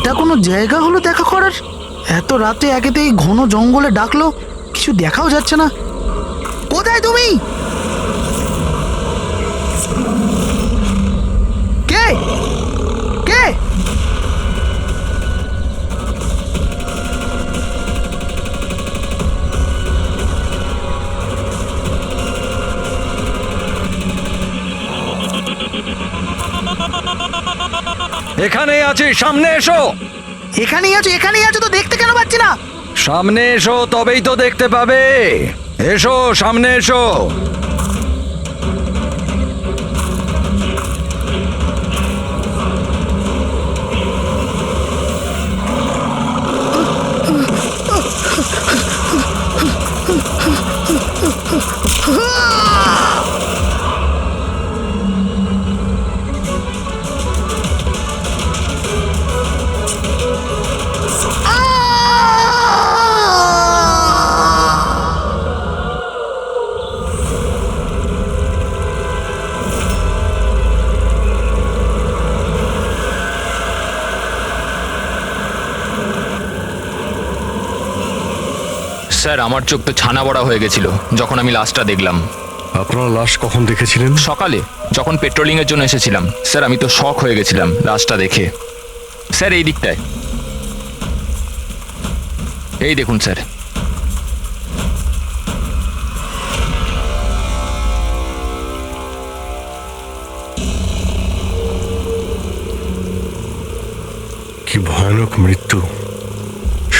এটা কোনো জায়গা হলো দেখা করার? এত রাতে একেতেই ঘন জঙ্গলে ডাকলো, কিছু দেখাও যাচ্ছে না। কোথায় তুমি? কে কে? এখানেই আছি, সামনে এসো। এখানেই আছো তো, দেখতে কেন পাচ্ছি না? সামনে এসো, তবেই তো দেখতে পাবে। এসো, সামনে এসো। স্যার, আমার চোখ তো ছানা বড়া হয়ে গেছিল যখন আমি লাশটা দেখলাম। আপনারা লাশ কখন দেখেছিলেন? সকালে যখন পেট্রোলিং এর জন্য এসেছিলাম। স্যার, আমি তো শক হয়ে গেছিলাম লাশটা দেখে। স্যার, এই দিকটায়, এই দেখুন স্যার। কি ভয়ানক মৃত্যু!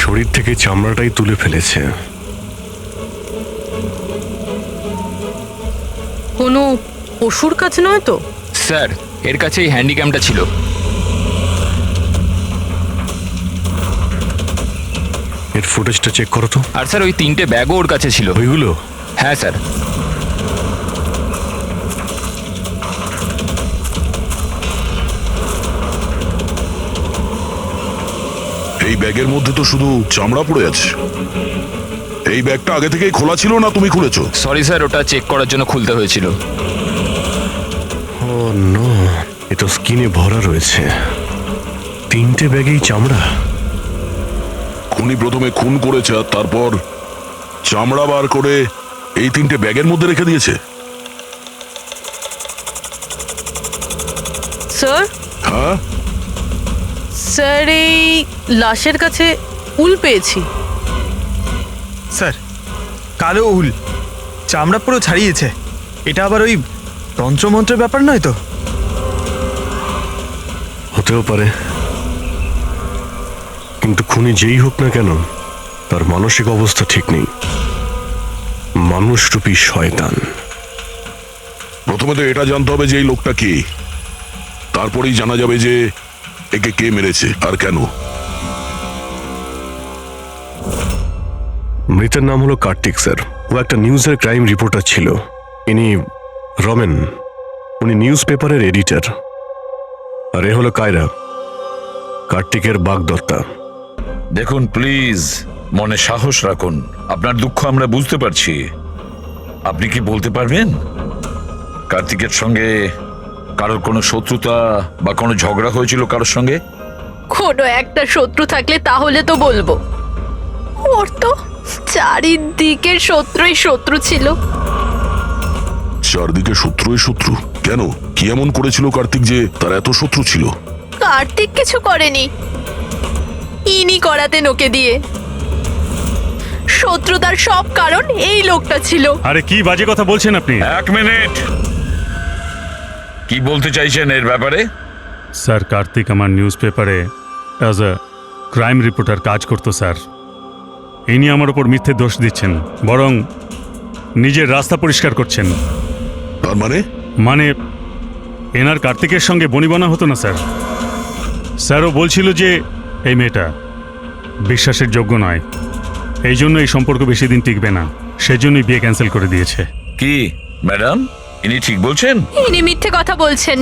শরীর থেকে চামড়াটাই তুলে ফেলেছে। কোনো পশুর কাজ নয় তো? স্যার, এর কাছে এই হ্যান্ডিক্যামটা ছিল। এর ফুটেজটা চেক করো তো। আর স্যার, ওই 3টে ব্যাগও ওর কাছে ছিল। ওইগুলো? হ্যাঁ স্যার। এই ব্যাগের মধ্যে তো শুধু চামড়া পড়ে আছে। এই ব্যাগটা আগে থেকেই খোলা ছিল না তুমি খুলেছো? সরি স্যার, ওটা চেক করার জন্য খুলতে হয়েছিল। ও নো, এটা স্কিনে ভরা রয়েছে। 3টে ব্যাগেই চামড়া। খুনি প্রথমে খুন করেছে আর তারপর চামড়া বার করে এই 3টে ব্যাগের মধ্যে রেখে দিয়েছে। স্যার, হ্যাঁ, স্যার এই লাশের কাছে উল পেয়েছি। স্যার, কালো উল, চামড়া পুরো ছাড়িয়েছে। এটা আবার ওই তন্ত্রমন্ত্রের ব্যাপার নয় তো? হতেও পারে, কিন্তু খুনি যেই হোক না কেন তার মানসিক অবস্থা ঠিক নেই। মানুষরূপী শয়তান। প্রথমে তো এটা জানতে হবে যে এই লোকটা কে, তারপরেই জানা যাবে যে একে কে মেরেছে আর কেন। মৃতের নাম হলো কার্তিক স্যার। ও একটা নিউজের ক্রাইম রিপোর্টার ছিল। ইনি রমেন, উনি নিউজ পেপারের এডিটর। আর এ হলো কায়রা, কার্তিকের বাগদত্তা। দেখুন প্লিজ, মনে সাহস রাখুন। আপনার দুঃখ আমরা বুঝতে পারছি। আপনি কি বলতে পারবেন কার্তিকের সঙ্গে কারোর কোনো শত্রুতা বা কোনো ঝগড়া হয়েছিল কারোর সঙ্গে? কোনো একটা শত্রু থাকলে তাহলে তো বলবো। ওর তো চারিদিকের শত্রুই শত্রু ছিল। চারদিকে শত্রুই শত্রু? কেন, কি এমন করেছিল কার্তিক যে তার এত শত্রু ছিল? কার্তিক কিছু করেনি, ইনি করাতে নোকে দিয়ে। শত্রুতার সব কারণ এই লোকটা ছিল। আরে কি বাজে কথা বলছেন আপনি? এক মিনিট, কি বলতে চাইছেন এর ব্যাপারে? স্যার, কার্তিক আমার নিউজ পেপারে অ্যাজ এ ক্রাইম রিপোর্টার কাজ করতো স্যার। ইনি আমার ওপর মিথ্যে দোষ দিচ্ছেন, বরং নিজের রাস্তা পরিষ্কার করছেন। তার মানে এনার কার্তিকের সঙ্গে বনিবনা হতো না স্যার। স্যারও বলছিল যে এই মেয়েটা বিশ্বাসের যোগ্য নয়, এই জন্য এই সম্পর্ক বেশি দিন টিকবে না, সেজন্যই বিয়ে ক্যান্সেল করে দিয়েছে। কি ম্যাডাম, ইনি ঠিক বলছেন? ইনি মিথ্যে কথা বলছেন,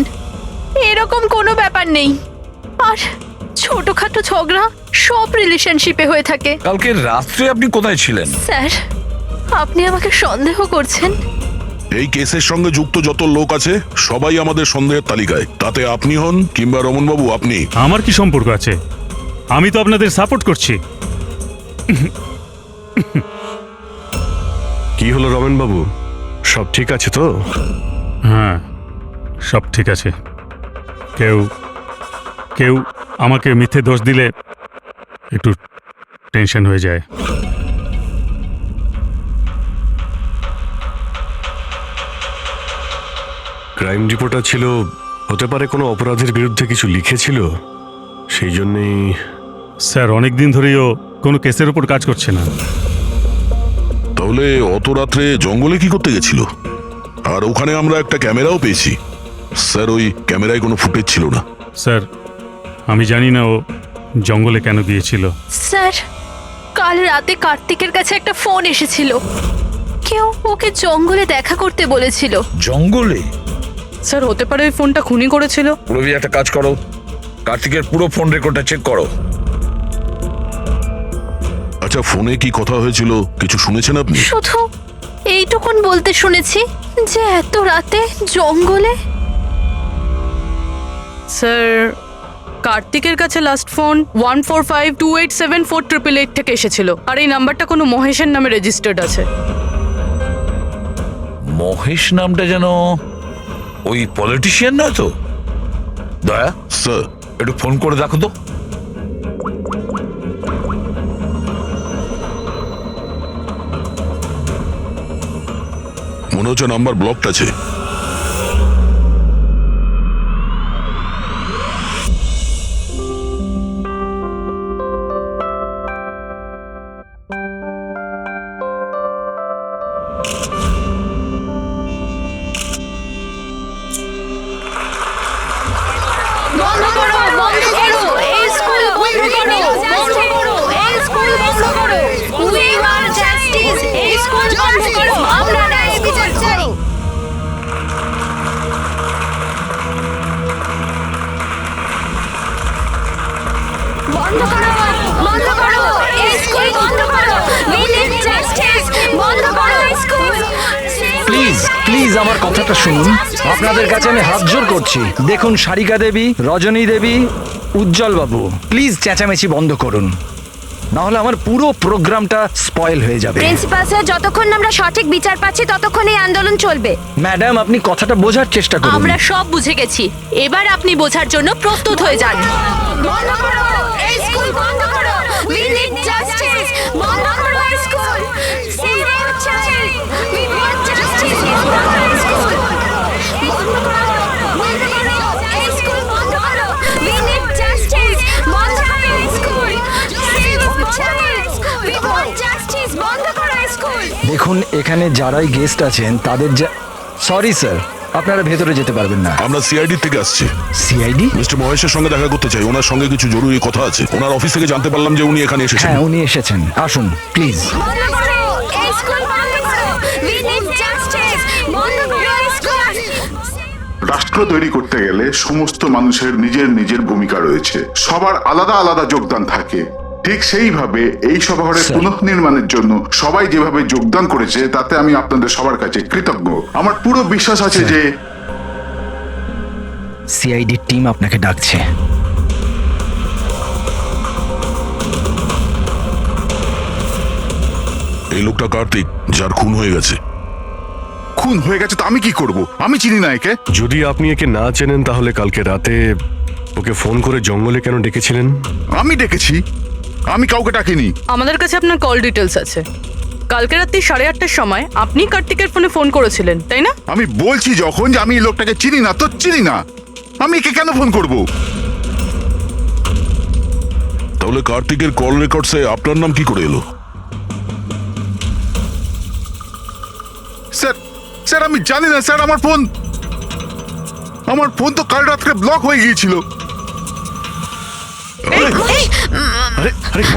এরকম কোনো ব্যাপার নেই। আর ছোটখাটো ঝগড়া সব রিলেশনশিপে হয়ে থাকে। কালকে রাত্রে আপনি কোথায় ছিলেন? স্যার, আপনি আমাকে সন্দেহ করছেন? এই কেসের সঙ্গে যুক্ত যত লোক আছে সবাই আমাদের সন্দেহের তালিকায়। তাতে আপনি হন কিংবা রমনবাবু আপনি। আমার কি সম্পর্ক আছে? আমি তো আপনাদের সাপোর্ট করছি। কি হলো রমেন বাবু, সব ঠিক আছে তো? হ্যাঁ, সব ঠিক আছে। কেউ কেউ আমাকে মিথ্যে দোষ দিলে একটু টেনশন হয়ে যায়। ক্রাইম রিপোর্টার ছিল, হতে পারে কোনো অপরাধের বিরুদ্ধে কিছু লিখেছিল, সেই জন্যেই। স্যার, অনেক দিন ধরেই ও কোনো কেসের উপর কাজ করছে না। তাহলে অত রাত্রে জঙ্গলে কি করতে গেছিল? আর ওখানে আমরা একটা ক্যামেরাও পেয়েছি। স্যার, ওই ক্যামেরায় কোনো ফুটেজ ছিল না। স্যার, আমি জানি না ও জঙ্গলে কেন গিয়েছিল। স্যার, কাল রাতে কার্তিকের কাছে একটা ফোন এসেছিল। কেউ ওকে জঙ্গলে দেখা করতে বলেছিল। জঙ্গলে? স্যার, হতে পারে ওই ফোনটা খুনি করেছিল। পুরবি, একটা কাজ করো, কার্তিকের পুরো ফোন রেকর্ডটা চেক করো। আচ্ছা, ফোনে কি কথা হয়েছিল কিছু শুনেছেন আপনি? শুধু এইটুকুন বলতে শুনেছি যে এত রাতে জঙ্গলে। স্যার, কার্তিকের কাছে লাস্ট ফোন 1452874888 থেকে এসেছিল, আর এই নাম্বারটা কোনো মহেশের নামে রেজিস্টার্ড আছে। মহেশ নামটা যেন ওই পলিটিশিয়ান নয় তো? দয়া, স্যার, একটু ফোন করে দেখো তো। মনে হচ্ছে নাম্বার ব্লকড আছে। বন্ধ করো, বন্ধ করো, এই স্কুল বন্ধ করো, বন্ধ করো, এই স্কুল বন্ধ করো। উই ওয়ান্ট জাস্টিস, এই স্কুল বন্ধ করো, আমরা ন্যায় বিচার চাই। বন্ধ করো, বন্ধ করো, এই স্কুল বন্ধ করো। উই নিড জাস্টিস, বন্ধ করো এই স্কুল। প্লিজ প্লিজ আমার কথাটা শুনুন। আপনাদের কাছে আমি হাত জোর করছি। দেখুন, সারিকা দেবী, রজনী দেবী, উজ্জ্বল বাবু, প্লিজ চেঁচামেচি বন্ধ করুন, না হলে আমার পুরো প্রোগ্রামটা স্পয়েল হয়ে যাবে। প্রিন্সিপাল স্যার, যতক্ষণ না আমরা সঠিক বিচার পাচ্ছি ততক্ষণ এই আন্দোলন চলবে। ম্যাডাম, আপনি কথাটা বোঝার চেষ্টা করুন। আমরা সব বুঝে গেছি, এবার আপনি বোঝার জন্য প্রস্তুত হয়ে যান। বন্ধ করো, এই স্কুল বন্ধ করো। উই নিড জাস্টিস, বন্ধ করো এই school. Save our child, we want justice, বন্ধ করো এই স্কুল। বন্ধ করো, বন্ধ করো, এই স্কুল বন্ধ করো। উই নিড জাস্টিস, বন্ধ করো এই school. Save our child, we want justice, বন্ধ করো এই স্কুল। দেখুন, এখানে যারাই গেস্ট আছেন তাদের সরি স্যার, আপনারা ভেতরে যেতে পারবেন না। আমরা সিআইডি থেকে আসছি। সিআইডি? মিস্টার মহেশের সঙ্গে দেখা করতে চাই। ওনার সঙ্গে কিছু জরুরি কথা আছে। ওনার অফিস থেকে জানতে পারলাম যে উনি এখানে এসেছেন। হ্যাঁ, উনি এসেছেন। আসুন প্লিজ। বন্ধ করো, এই স্কুল বন্ধ করো। উই নিড জাস্টিস, বন্ধ করো এই স্কুল। রাষ্ট্র তৈরি করতে গেলে সমস্ত মানুষের নিজের নিজের ভূমিকা রয়েছে, সবার আলাদা আলাদা যোগদান থাকে। ঠিক সেইভাবে এই সভাঘরের পুনঃনির্মাণের জন্য সবাই যেভাবে যোগদান করেছে তাতে আমি আপনাদের সবার কাছে কৃতজ্ঞ। আমার পুরো বিশ্বাস আছে যে সিআইডি টিম আপনাকে ডাকছে। এই লোকটা কার্তিক, যার খুন হয়ে গেছে। খুন হয়ে গেছে তো আমি কি করব? আমি চিনি না একে। যদি আপনি একে না চেনেন তাহলে কালকে রাতে ওকে ফোন করে জঙ্গলে কেন ডেকেছিলেন? আমি ডেকেছি? আমি কাউকে ডাকিনি। আমাদের কাছে আপনার কল ডিটেলস আছে। কালকে রাত্রি 8:30টার সময় আপনি কার্তিকের ফোনে ফোন করেছিলেন, তাই না? আমি বলছি যখন যে আমি এই লোকটাকে চিনি না তো চিনি না, আমি একে কেন ফোন করব? তাহলে কার্তিকের কল রেকর্ডসে আপনার নাম কি করে এলো? স্যার, স্যার আমি জানি না স্যার। আমার ফোন তো কাল রাত্রে ব্লক হয়ে গিয়েছিল।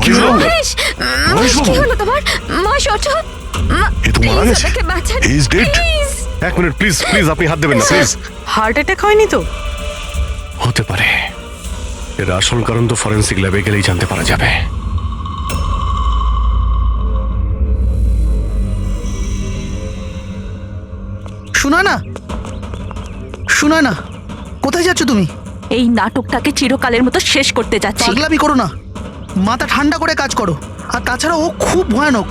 কি হলো? মহেশ, মহেশ, কি হলো তোমার? মহেশ, ওঠো। এ তো মারা গেছে। আমাকে বাঁচান, He is dead. প্লিজ। এক মিনিট প্লিজ, প্লিজ আপনি হাত দেবেন না প্লিজ। হার্ট অ্যাটাক হয়নি তো? হতে পারে, এর আসল কারণ তো ফরেন্সিক ল্যাবে গেলেই জানতে পারা যাবে। শোনা না, শোনা না, কোথায় যাচ্ছ তুমি? এই নাটকটাকে চিরকালের মতো শেষ করতে যাচ্ছি। পাগলামি করো না, মাথা ঠান্ডা করে কাজ করো। আর তাছাড়া ও খুব ভয়ানক,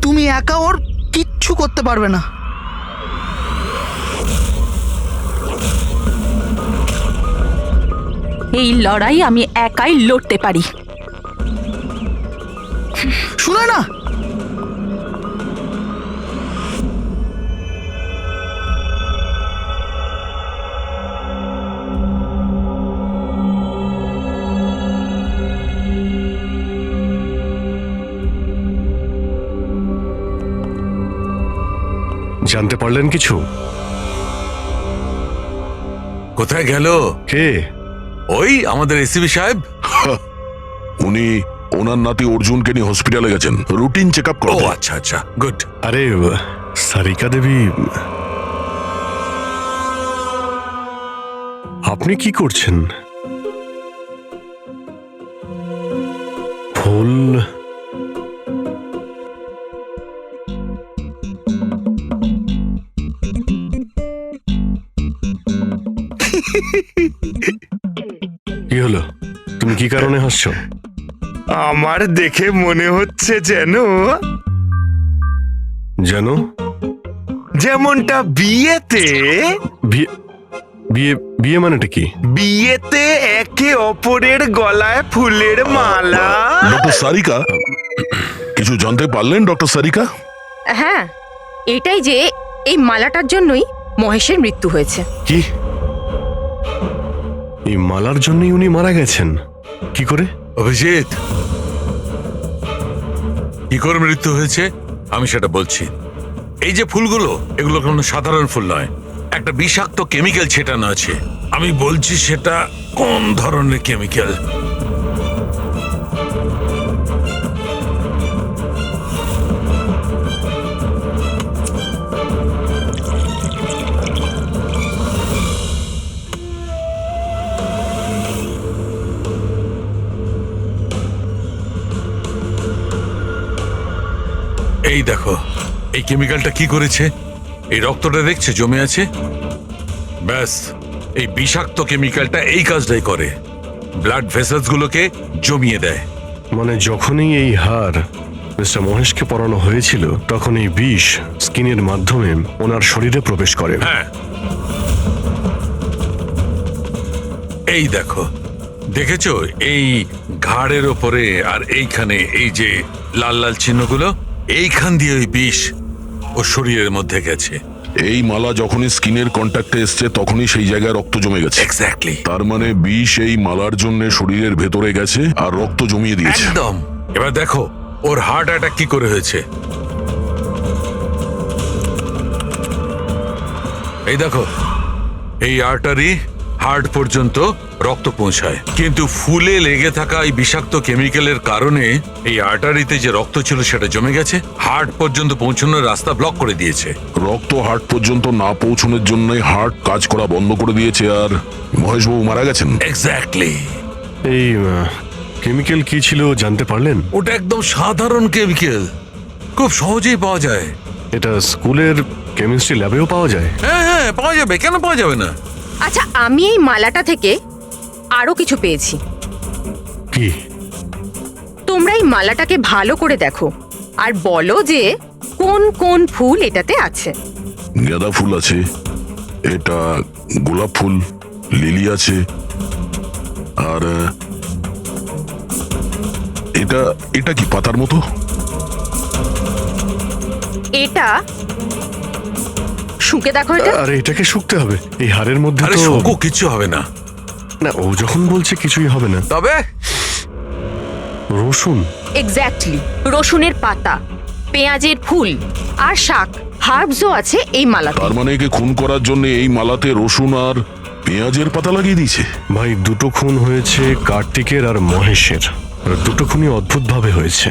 তুমি একা ওর কিচ্ছু করতে পারবে না। এই লড়াই আমি একাই লড়তে পারি। শুনো না, জানতে পারলেন কিছু? কোথায় গেল? কে? ওই আমাদের এসিবি সাহেব। উনি ওনার নাতি অর্জুনকে নিয়ে হসপিটালে গেছেন রুটিন চেক আপ ও করতে। আচ্ছা আচ্ছা, গুড। আরে সারিকা দেবী, আপনি কি করছেন? ফুল কি হলো? তুমি কি কারণে হাসছো? আমার দেখে মনে হচ্ছে যেন জানো, যেমনটা বিয়েতে বিয়ে বিয়ে বিয়ে মানেটা কি? বিয়েতে একে অপরের গলায় ফুলের মালা। ডক্টর সারিকা, কিছু জানতে পারলেন ডক্টর সারিকা? হ্যাঁ, এটাই যে এই মালাটার জন্যই মহেশের মৃত্যু হয়েছে। কি? এই মালার জন্যই উনি মারা গেছেন? কি করে? অভিজিৎ, কি করে মৃত্যু হয়েছে আমি সেটা বলছি। এই যে ফুলগুলো, এগুলো কোনো সাধারণ ফুল নয়, একটা বিষাক্ত কেমিক্যাল ছেটানো আছে। আমি বলছি সেটা কোন ধরনের কেমিক্যাল। এই দেখো, এই কেমিক্যালটা কি করেছে? এই রক্তটা দেখছে জমে আছে, ব্যাস এই বিষাক্ত কেমিক্যালটা এই কাজটাই করে, ব্লাড ভেসেলস গুলোকে জমিয়ে দেয়। মানে যখনই এই হার মিস্টার মহেশকে পরানো হয়েছিল, তখন এই বিষ স্কিনের মাধ্যমে ওনার শরীরে প্রবেশ করে। হ্যাঁ, এই দেখো, দেখেছো এই ঘাড়ের ওপরে আর এইখানে এই যে লাল লাল চিহ্নগুলো, এইখান দিয়ে ওই বিষ ও শরীরের মধ্যে গেছে। এই মালা যখনই স্কিনের কন্ট্যাক্টে এসছে তখনই সেই জায়গায় রক্ত জমে গেছে। এক্স্যাক্টলি। তার মানে বিষ এই মালার জন্য শরীরের ভেতরে গেছে আর রক্ত জমিয়ে দিয়েছে। একদম। এবার দেখো ওর হার্ট অ্যাটাক কি করে হয়েছে। এই দেখো, এই আর্টারি হার্ট পর্যন্ত রক্ত পৌঁছায়, কিন্তু ফুলে লেগে থাকা এই বিষাক্ত কেমিক্যালের কারণে এই আর্টারিতে যে রক্ত ছিল সেটা জমে গেছে, হার্ট পর্যন্ত পৌঁছানোর রাস্তা ব্লক করে দিয়েছে। রক্ত হার্ট পর্যন্ত না পৌঁছানোর জন্য হার্ট কাজ করা বন্ধ করে দিয়েছে আর মহেশবাবু মারা গেছেন। এক্স্যাক্টলি। এই কেমিক্যাল কি ছিল জানতে পারলেন? ওটা একদম সাধারণ কেমিক্যাল, খুব সহজেই পাওয়া যায়। এটা স্কুলের কেমিস্ট্রি ল্যাবেও পাওয়া যায়? হ্যাঁ হ্যাঁ, পাওয়া যাবে, কেন পাওয়া যাবে না। আচ্ছা, আমি এই মালাটা থেকে আরো কিছু পেয়েছি। কি? তোমরা এই মালাটাকে ভালো করে দেখো আর বলো যে কোন কোন ফুল এটাতে আছে। গাঁদা ফুল আছে, এটা গোলাপ ফুল, লিলি আছে, আর এটা এটা কি পাতার মতো? এটা শুকে দেখো এটা। আরে এটাকে শুকতে হবে? এই হারের মধ্যে আরে তো শোকো, কিচ্ছু হবে না। না, ও যখন বলছে কিছুই হবে না। তবে রসুন? এক্স্যাক্টলি, রসুনের পাতা, পেঁয়াজের ফুল আর শাক, হার্বসও আছে এই মালাতে। তার মানে একে খুন করার জন্য এই মালাতে রসুন আর পেঁয়াজের পাতা লাগিয়ে দিয়েছে। ভাই, দুটো খুন হয়েছে কার্তিকের আর মহেশের, আর দুটো খুনই অদ্ভুতভাবে হয়েছে।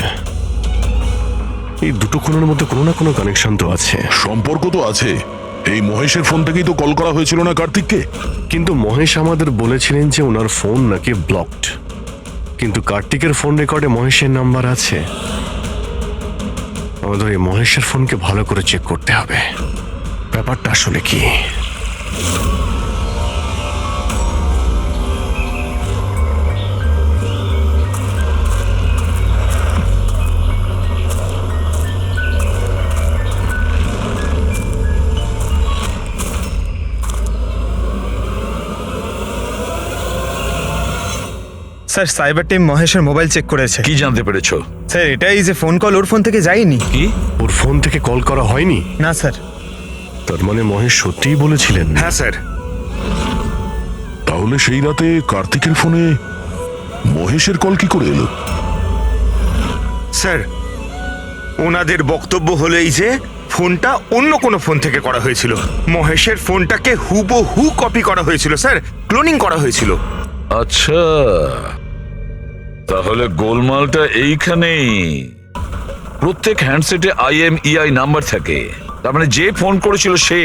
এই দুটো খুনের মধ্যে কোনো না কোনো কানেকশন তো আছে। সম্পর্ক তো আছে। এই মহেশের ফোন থেকেই তো কল করা হয়েছিল না কার্তিককে? কিন্তু মহেশ আমাদের বলেছিলেন যে ওনার ফোন নাকি ব্লকড, কিন্তু কার্তিকের ফোন রেকর্ডে মহেশের নাম্বার আছে। আমাদের এই মহেশের ফোনকে ভালো করে চেক করতে হবে, ব্যাপারটা আসলে কি। স্যার সাইবার টিম মহেশের মোবাইল চেক করেছে। কি জানতে পেরেছো? স্যার এটাই যে ফোন কল ওর ফোন থেকে যায়নি। কি? ওর ফোন থেকে কল করা হয়নি? না স্যার। তার মানে মহেশ সত্যিই বলেছিলেন? হ্যাঁ স্যার। তাহলে সেই রাতে কার্তিকের ফোনে মহেশের কল কি করে এলো? স্যার ওনাদের বক্তব্য হলো এই যে ফোনটা অন্য কোনো ফোন থেকে করা হয়েছিল। মহেশের ফোনটাকে হুবহু কপি করা হয়েছিল স্যার, ক্লোনিং করা হয়েছিল। আচ্ছা, তাহলে গোলমালটা এইখানেই। প্রত্যেক হ্যান্ডসেটে IMEI নাম্বার থাকে, তার মানে যে ফোন করেছিল সে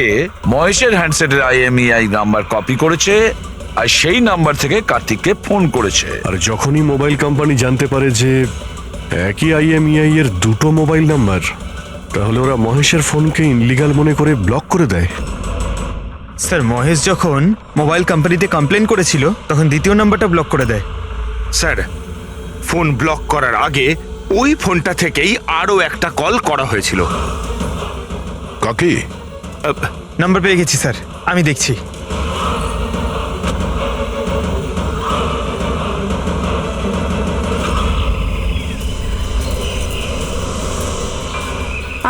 মহেশের হ্যান্ডসেটের IMEI নাম্বার কপি করেছে আর সেই নাম্বার থেকে কার্তিককে ফোন করেছে। আর যখনই মোবাইল কোম্পানি জানতে পারে যে একই IMEI এর দুটো মোবাইল নাম্বার, তাহলে ওরা মহেশের ফোনকে ইনলিগাল মনে করে ব্লক করে দেয়। স্যার মহেশ যখন মোবাইল কোম্পানিতে কমপ্লেন করেছিল তখন দ্বিতীয় নাম্বারটা ব্লক করে দেয়। স্যার ফোন ব্লক করার আগে ওই ফোনটা থেকেই আরো একটা কল করা হয়েছিল। কাকে? নাম্বার পেয়ে গেছি স্যার, আমি দেখছি।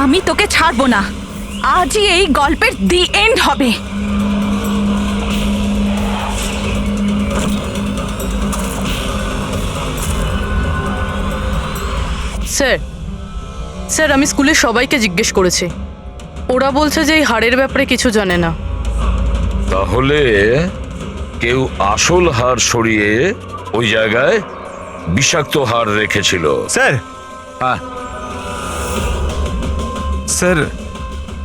আমি তোকে ছাড়বো না, আজই এই গল্পের দি এন্ড হবে। স্যার স্যার আমি স্কুলের সবাইকে জিজ্ঞেস করেছি, ওরা বলছে যে এই হাড়ের ব্যাপারে কিছু জানে না। তাহলে কেউ আসল হার সরিয়ে ওই জায়গায় বিষাক্ত হার রেখেছিল। স্যার। হ্যাঁ স্যার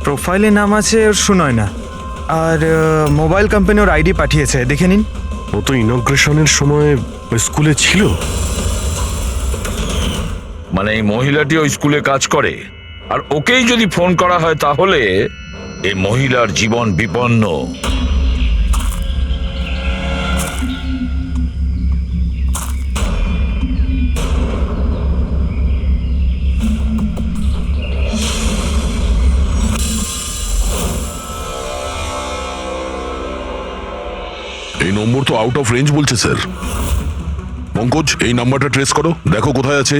প্রোফাইলে নাম আছে ওর সুনয় না, আর মোবাইল কোম্পানি ওর ID পাঠিয়েছে, দেখে নিন। ও তো ইনগ্রেশনের সময় ওই স্কুলে ছিল। মানে এই মহিলাটি ওই স্কুলে কাজ করে, আর ওকেই যদি ফোন করা হয় তাহলে এই মহিলার জীবন বিপন্ন। এই নম্বর তো আউট অফ রেঞ্জ বলছে স্যার। পঙ্কজ এই নাম্বারটা ট্রেস করো, দেখো কোথায় আছে।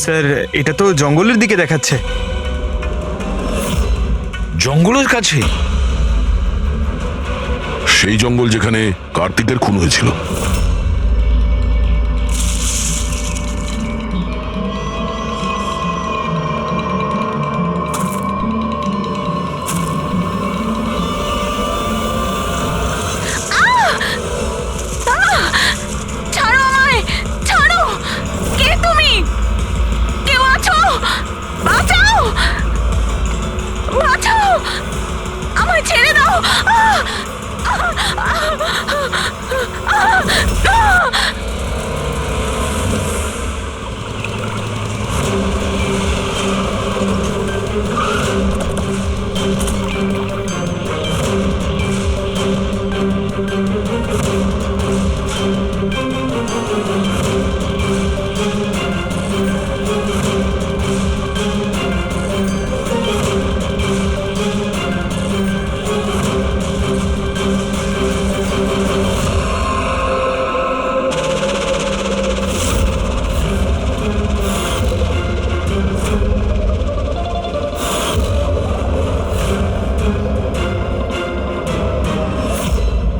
স্যার এটা তো জঙ্গলের দিকে দেখাচ্ছে। জঙ্গলের কাছে? সেই জঙ্গল যেখানে কার্তিকের খুন হয়েছিল। ছাড়ো আমায়, ছাড়ো। কে তুমি? কেউ আছো? বাঁচাও, বাঁচাও, আমায় ছেড়ে দাও।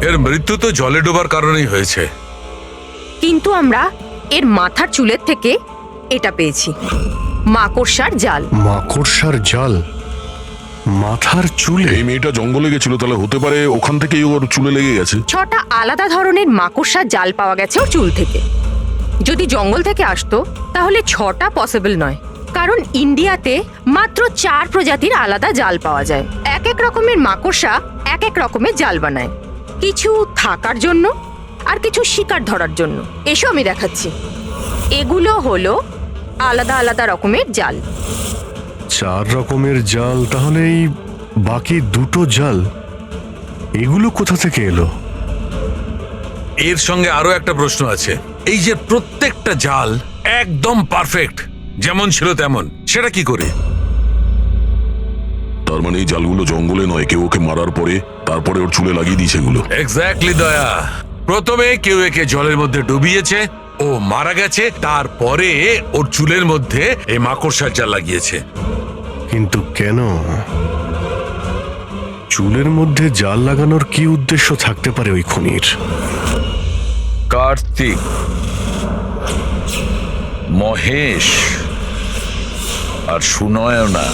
এর মৃত্যু তো জলে ডোবার কারণেই হয়েছে। কিন্তু আমরা এর মাথার চুলের থেকে এটা পেয়েছি, মাকড়সার জাল। মাকড়সার জাল মাথার চুলে? এই মেয়েটা জঙ্গলে গেছিল, তাহলে হতে পারে ওখান থেকেই ওর চুলে লেগে গেছে। 6টা আলাদা ধরনের মাকড়সার জাল পাওয়া গেছে ওর চুল থেকে। যদি জঙ্গল থেকে আসতো তাহলে 6টা পসিবল নয়, কারণ ইন্ডিয়াতে মাত্র 4 প্রজাতির আলাদা জাল পাওয়া যায়। এক এক রকমের মাকড়সা এক এক রকমের জাল বানায়, কিছু থাকার জন্য আর কিছু শিকার ধরার জন্য। এসো আমি দেখাচ্ছি। এগুলো হলো আলাদা আলাদা রকমের জাল। 4 রকমের জাল, তাহলে এই বাকি দুটো জাল এগুলো কোথা থেকে এলো? এর সঙ্গে আরো একটা প্রশ্ন আছে, এই যে প্রত্যেকটা জাল একদম পারফেক্ট, যেমন ছিল তেমন, সেটা কি করে? তার মানে এই জালগুলো জঙ্গলে নয়, কেউ ওকে মারার পরে তারপরে ওর চুলে লাগিয়ে দিয়েছে এগুলো। এক্স্যাক্টলি দয়া, প্রথমে কেউ একে জলের মধ্যে ডুবিয়েছে, ও মারা গেছে, তারপরে ওর চুলের মধ্যে এই মাকড়সার জাল লাগিয়েছে। কিন্তু কেন? চুলের মধ্যে জাল লাগানোর কি উদ্দেশ্য থাকতে পারে ওই খুনির? কার্তিক, মহেশ আর সুনয়না,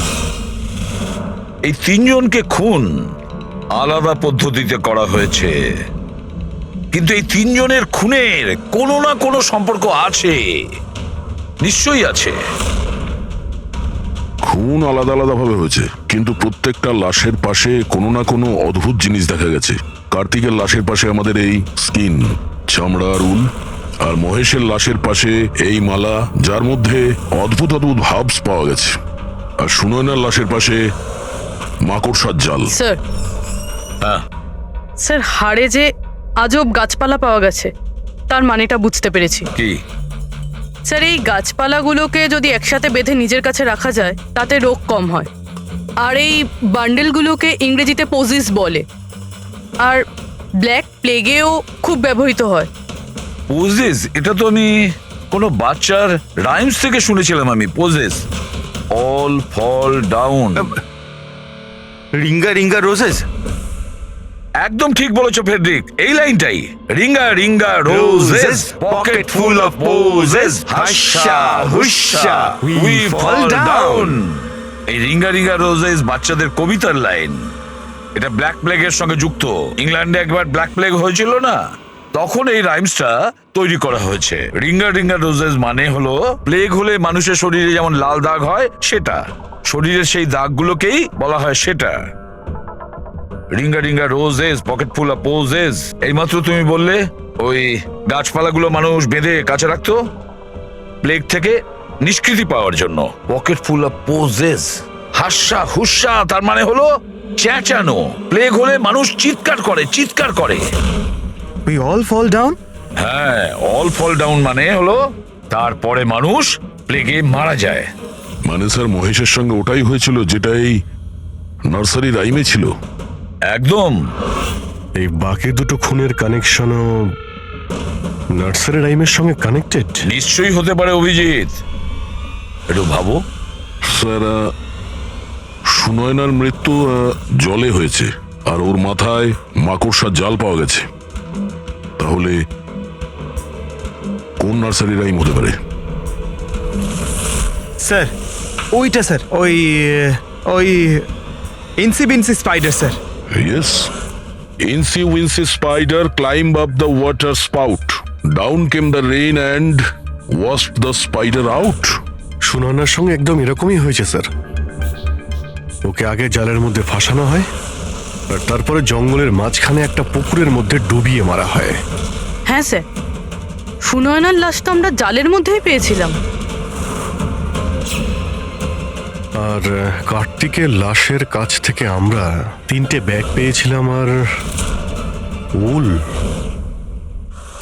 এই তিনজনকে খুন আলাদা পদ্ধতিতে করা হয়েছে, কিন্তু এই তিনজনের খুনের কোনো না কোনো সম্পর্ক আছে, নিশ্চয়ই আছে। খুন আলাদা আলাদা ভাবে হয়েছে, কিন্তু প্রত্যেকটা লাশের পাশে কোনো না কোনো অদ্ভুত জিনিস দেখা গেছে। কার্তিকের লাশের পাশে আমাদের এই স্কিন, চামড়া আর উল, আর মহেশের লাশের পাশে এই মালা, যার মধ্যে অদ্ভুত অদ্ভুত ভাবস পাওয়া গেছে, আর সুনয়নার লাশের পাশে মাকড়সার জাল। স্যার, স্যার হাড়ে যে আজব গাছপালা পাওয়া গেছে তার মানেটা বুঝতে পেরেছি। কি? স্যার এই গাছপালাগুলোকে যদি একসাথে বেঁধে নিজের কাছে রাখা যায় তাতে রোগ কম হয়, আর এই বান্ডেলগুলোকে ইংরেজিতে পোজিস বলে, আর ব্ল্যাক প্লেগেও খুব ব্যবহৃত হয়। পোজেস, এটা তো আমি কোনো বাচ্চার রাইমস থেকে শুনেছিলাম আমি। Posies, all fall down, ring a ring a roses. একদম ঠিক বলেছো ফেডরিক, এই লাইনটাই। Ring a ring a roses, pocket full of posies, husha husha we fall down. এই রিঙ্গা রিঙ্গা রোজেস বাচ্চাদের কবিতার লাইন। এটা ব্ল্যাক প্লেগের সঙ্গে যুক্ত। ইংল্যান্ডে একবার ব্ল্যাক প্লেগ হয়েছিল না, তখন এই রাইমসটা তৈরি করা হয়েছে। রিঙ্গা রিঙ্গা রোজেস মানে হলো প্লেগ হলে মানুষের শরীরে যেমন লাল দাগ হয় সেটা, শরীরের সেই দাগগুলোকেই বলা হয় সেটা। Ringa ring a roses, pocket full of poses. এইমাত্র তুমি বললে ওই গাছপালাগুলো মানুষ বেঁধে কাছে রাখতো প্লেগ থেকে নিষ্কৃতি পাওয়ার জন্য। Pocket full of posies, husha হুস্যা তার মানে হলো চেঁচানো। প্লেগ হলে মানুষ চিৎকার করে, চিৎকার করে। We all fall down? হ্যাঁ, অল ফল ডাউন মানে হলো তারপরে মানুষ প্লেগে মারা যায়। মানে স্যার মহেশের সঙ্গে ওটাই হয়েছিল যেটা এই নার্সারি রাইমে ছিল। একদম। এই বাকি দুটো খুনের কানেকশনও নার্সারি রাইমের সঙ্গে কানেক্টেড? নিশ্চয়ই হতে পারে অভিজিৎ, একটু ভাবো। স্যার সুনয়নার মৃত্যু জলে হয়েছে, আর ওর মাথায় মাকড়সার জাল পাওয়া গেছে। তাহলে কোন নার্সারি রাইম হতে পারে? স্যার ওইটা স্যার, ওই ওই Incy Wincy spider sir. Yes. Incy Wincy Spider climbed up the water spout. Down came the rain and washed the spider out. সুনয়নার সঙ্গে একদম এরকমই হয়েছে স্যার। ওকে আগে জালের মধ্যে ফাঁসানো হয়, আর তারপরে জঙ্গলের মাঝখানে একটা পুকুরের মধ্যে ডুবিয়ে মারা হয়। হ্যাঁ স্যার, সুনয়নার লাশ তো আমরা জালের মধ্যেই পেয়েছিলাম। আর কার্তিকের লাশের কাছ থেকে আমরা 3টে ব্যাগ পেয়েছিলাম, আর wool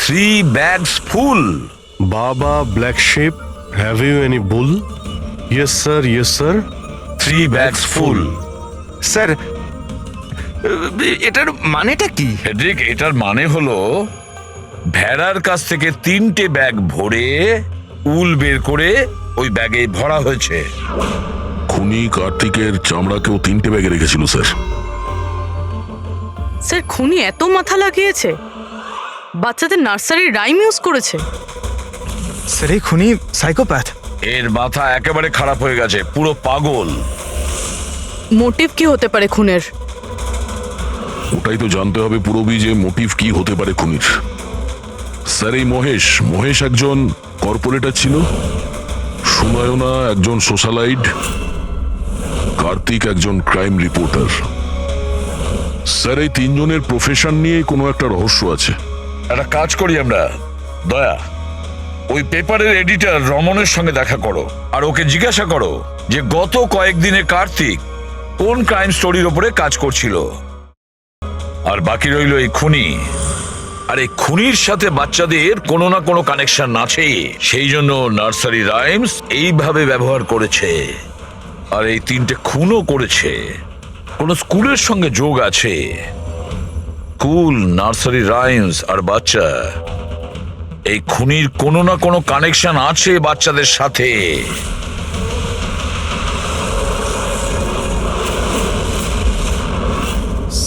3 bags full. Baa baa black sheep, have you any wool? Yes sir, yes sir. 3 bags full. Sir এটার মানেটা কি? ফেডরিক, এটার মানে হলো ভেড়ার কাছ থেকে 3টে ব্যাগ ভরে উল বের করে ওই ব্যাগে ভরা হয়েছে। খুনি কার্তিকের চামড়াকেও 3টে ব্যাগে রেখেছিল স্যার। স্যার খুনি এত মাথা লাগিয়েছে, বাচ্চাদের নার্সারি রাইম ইউজ করেছে। স্যার এই খুনি সাইকোপ্যাথ। এর মাথা একেবারে খারাপ হয়ে গেছে, পুরো পাগল। মোটিভ কি হতে পারে খুনের? ওটাই তো জানতে হবে পুরবি, যে মোটিভ কি হতে পারে খুনির। স্যার এই মহেশ একজন কর্পোরেটর ছিল, সুনয়না একজন সোশ্যালাইট, কার্তিক একজন ক্রাইম রিপোর্টার। স্যার এই 3 জনের প্রফেশন নিয়ে কোনো একটা রহস্য আছে। একটা কাজ করি আমরা, দয়া, ওই পেপারের এডিটর রমনের সঙ্গে দেখা করো, আর ওকে জিজ্ঞাসা করো যে গত কয়েকদিনে কার্তিক কোন ক্রাইম স্টোরির উপরে কাজ করছিল। আর বাকি রইল এই খুনি, আর এই খুনির সাথে বাচ্চাদের কোনো না কোনো কানেকশন আছে, সেই জন্য নার্সারি রাইমস এইভাবে ব্যবহার করেছে, আর এই 3টে খুনও করেছে। কোনো স্কুলের সঙ্গে যোগ আছে? স্কুল, নার্সারি রাইমস আর বাচ্চা, এই খুনির কোনো না কোনো কানেকশন আছে বাচ্চাদের সাথে।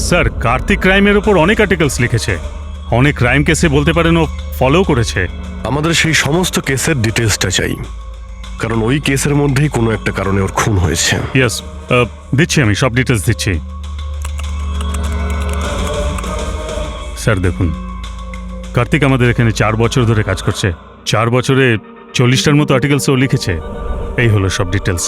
স্যার, কার্তিক ক্রাইমের ওপর অনেক আর্টিকেলস লিখেছে, অনেক ক্রাইম কেসে বলতে পারেন ও ফলো করেছে। আমাদের সেই সমস্ত কেসের ডিটেলসটা চাই, কারণ ওই কেসের মধ্যেই কোনো একটা কারণে ওর খুন হয়েছে। ইয়েস, দিচ্ছি, আমি সব ডিটেলস দিচ্ছি। স্যার দেখুন, কার্তিক আমাদের এখানে 4 বছর ধরে কাজ করছে। 4 বছরে 40টার মতো আর্টিকেলস ও লিখেছে। এই হলো সব ডিটেলস।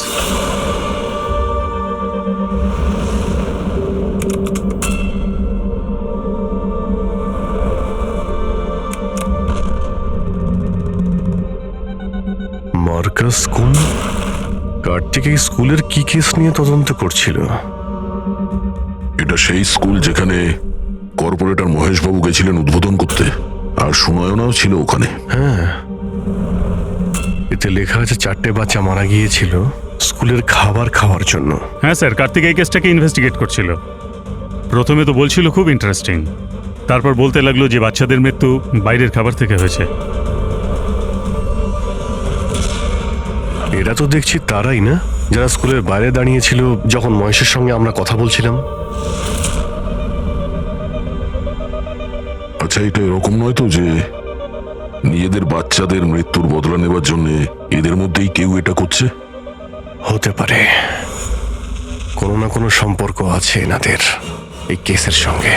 মার্কাস কোন? কার্তিক এই স্কুলের কি কেস নিয়ে তদন্ত করছিল? এটা সেই স্কুল যেখানে কর্পোরেটর মহেশবাবু গেছিলেন উদ্বোধন করতে, আর সুনয়নাও ছিল ওখানে। হ্যাঁ, এতে লেখা আছে 4টে বাচ্চা মারা গিয়েছিল স্কুলের খাবার খাওয়ার জন্য। হ্যাঁ স্যার, কার্তিক এই কেসটাকে ইনভেস্টিগেট করছিল। প্রথমে তো বলছিল খুব ইন্টারেস্টিং, তারপর বলতে লাগলো যে বাচ্চাদের মৃত্যু বাইরের খাবার থেকে হয়েছে। এরা তো দেখছি তারাই না যারা স্কুলের বাইরে দাঁড়িয়েছিল যখন মহেশের সঙ্গে আমরা কথা বলছিলাম। আচ্ছা, এটা এরকম নয় তো যে নিজেদের বাচ্চাদের মৃত্যুর বদলা নেবার জন্য এদের মধ্যেই কেউ এটা করছে? হতে পারে, কোনো না কোনো সম্পর্ক আছে এনাদের এই কেসের সঙ্গে।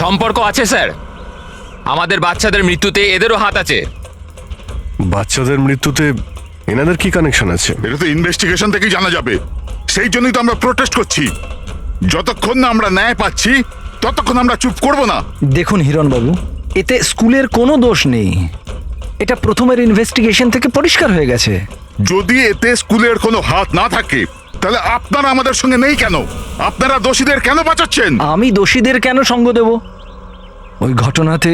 সম্পর্ক আছে স্যার, আমাদের বাচ্চাদের মৃত্যুতে এদেরও হাত আছে। বাচ্চাদের মৃত্যুতে এনাদের কি কানেকশন আছে? এটা তো ইনভেস্টিগেশন থেকেই জানা যাবে। সেই জন্যই তো আমরা প্রোটেস্ট করছি। যতক্ষণ না আমরা ন্যায় পাচ্ছি ততক্ষণ আমরা চুপ করব না। দেখুন হিরণবাবু, এতে স্কুলের কোনো দোষ নেই। এটা প্রথমের ইনভেস্টিগেশন থেকে পরিষ্কার হয়ে গেছে। যদি এতে স্কুলের কোনো হাত না থাকে তাহলে আপনারা আমাদের সঙ্গে নেই কেন? আপনারা দোষীদের কেন বাঁচাচ্ছেন? আমি দোষীদের কেন সঙ্গ দেব? ওই ঘটনাতে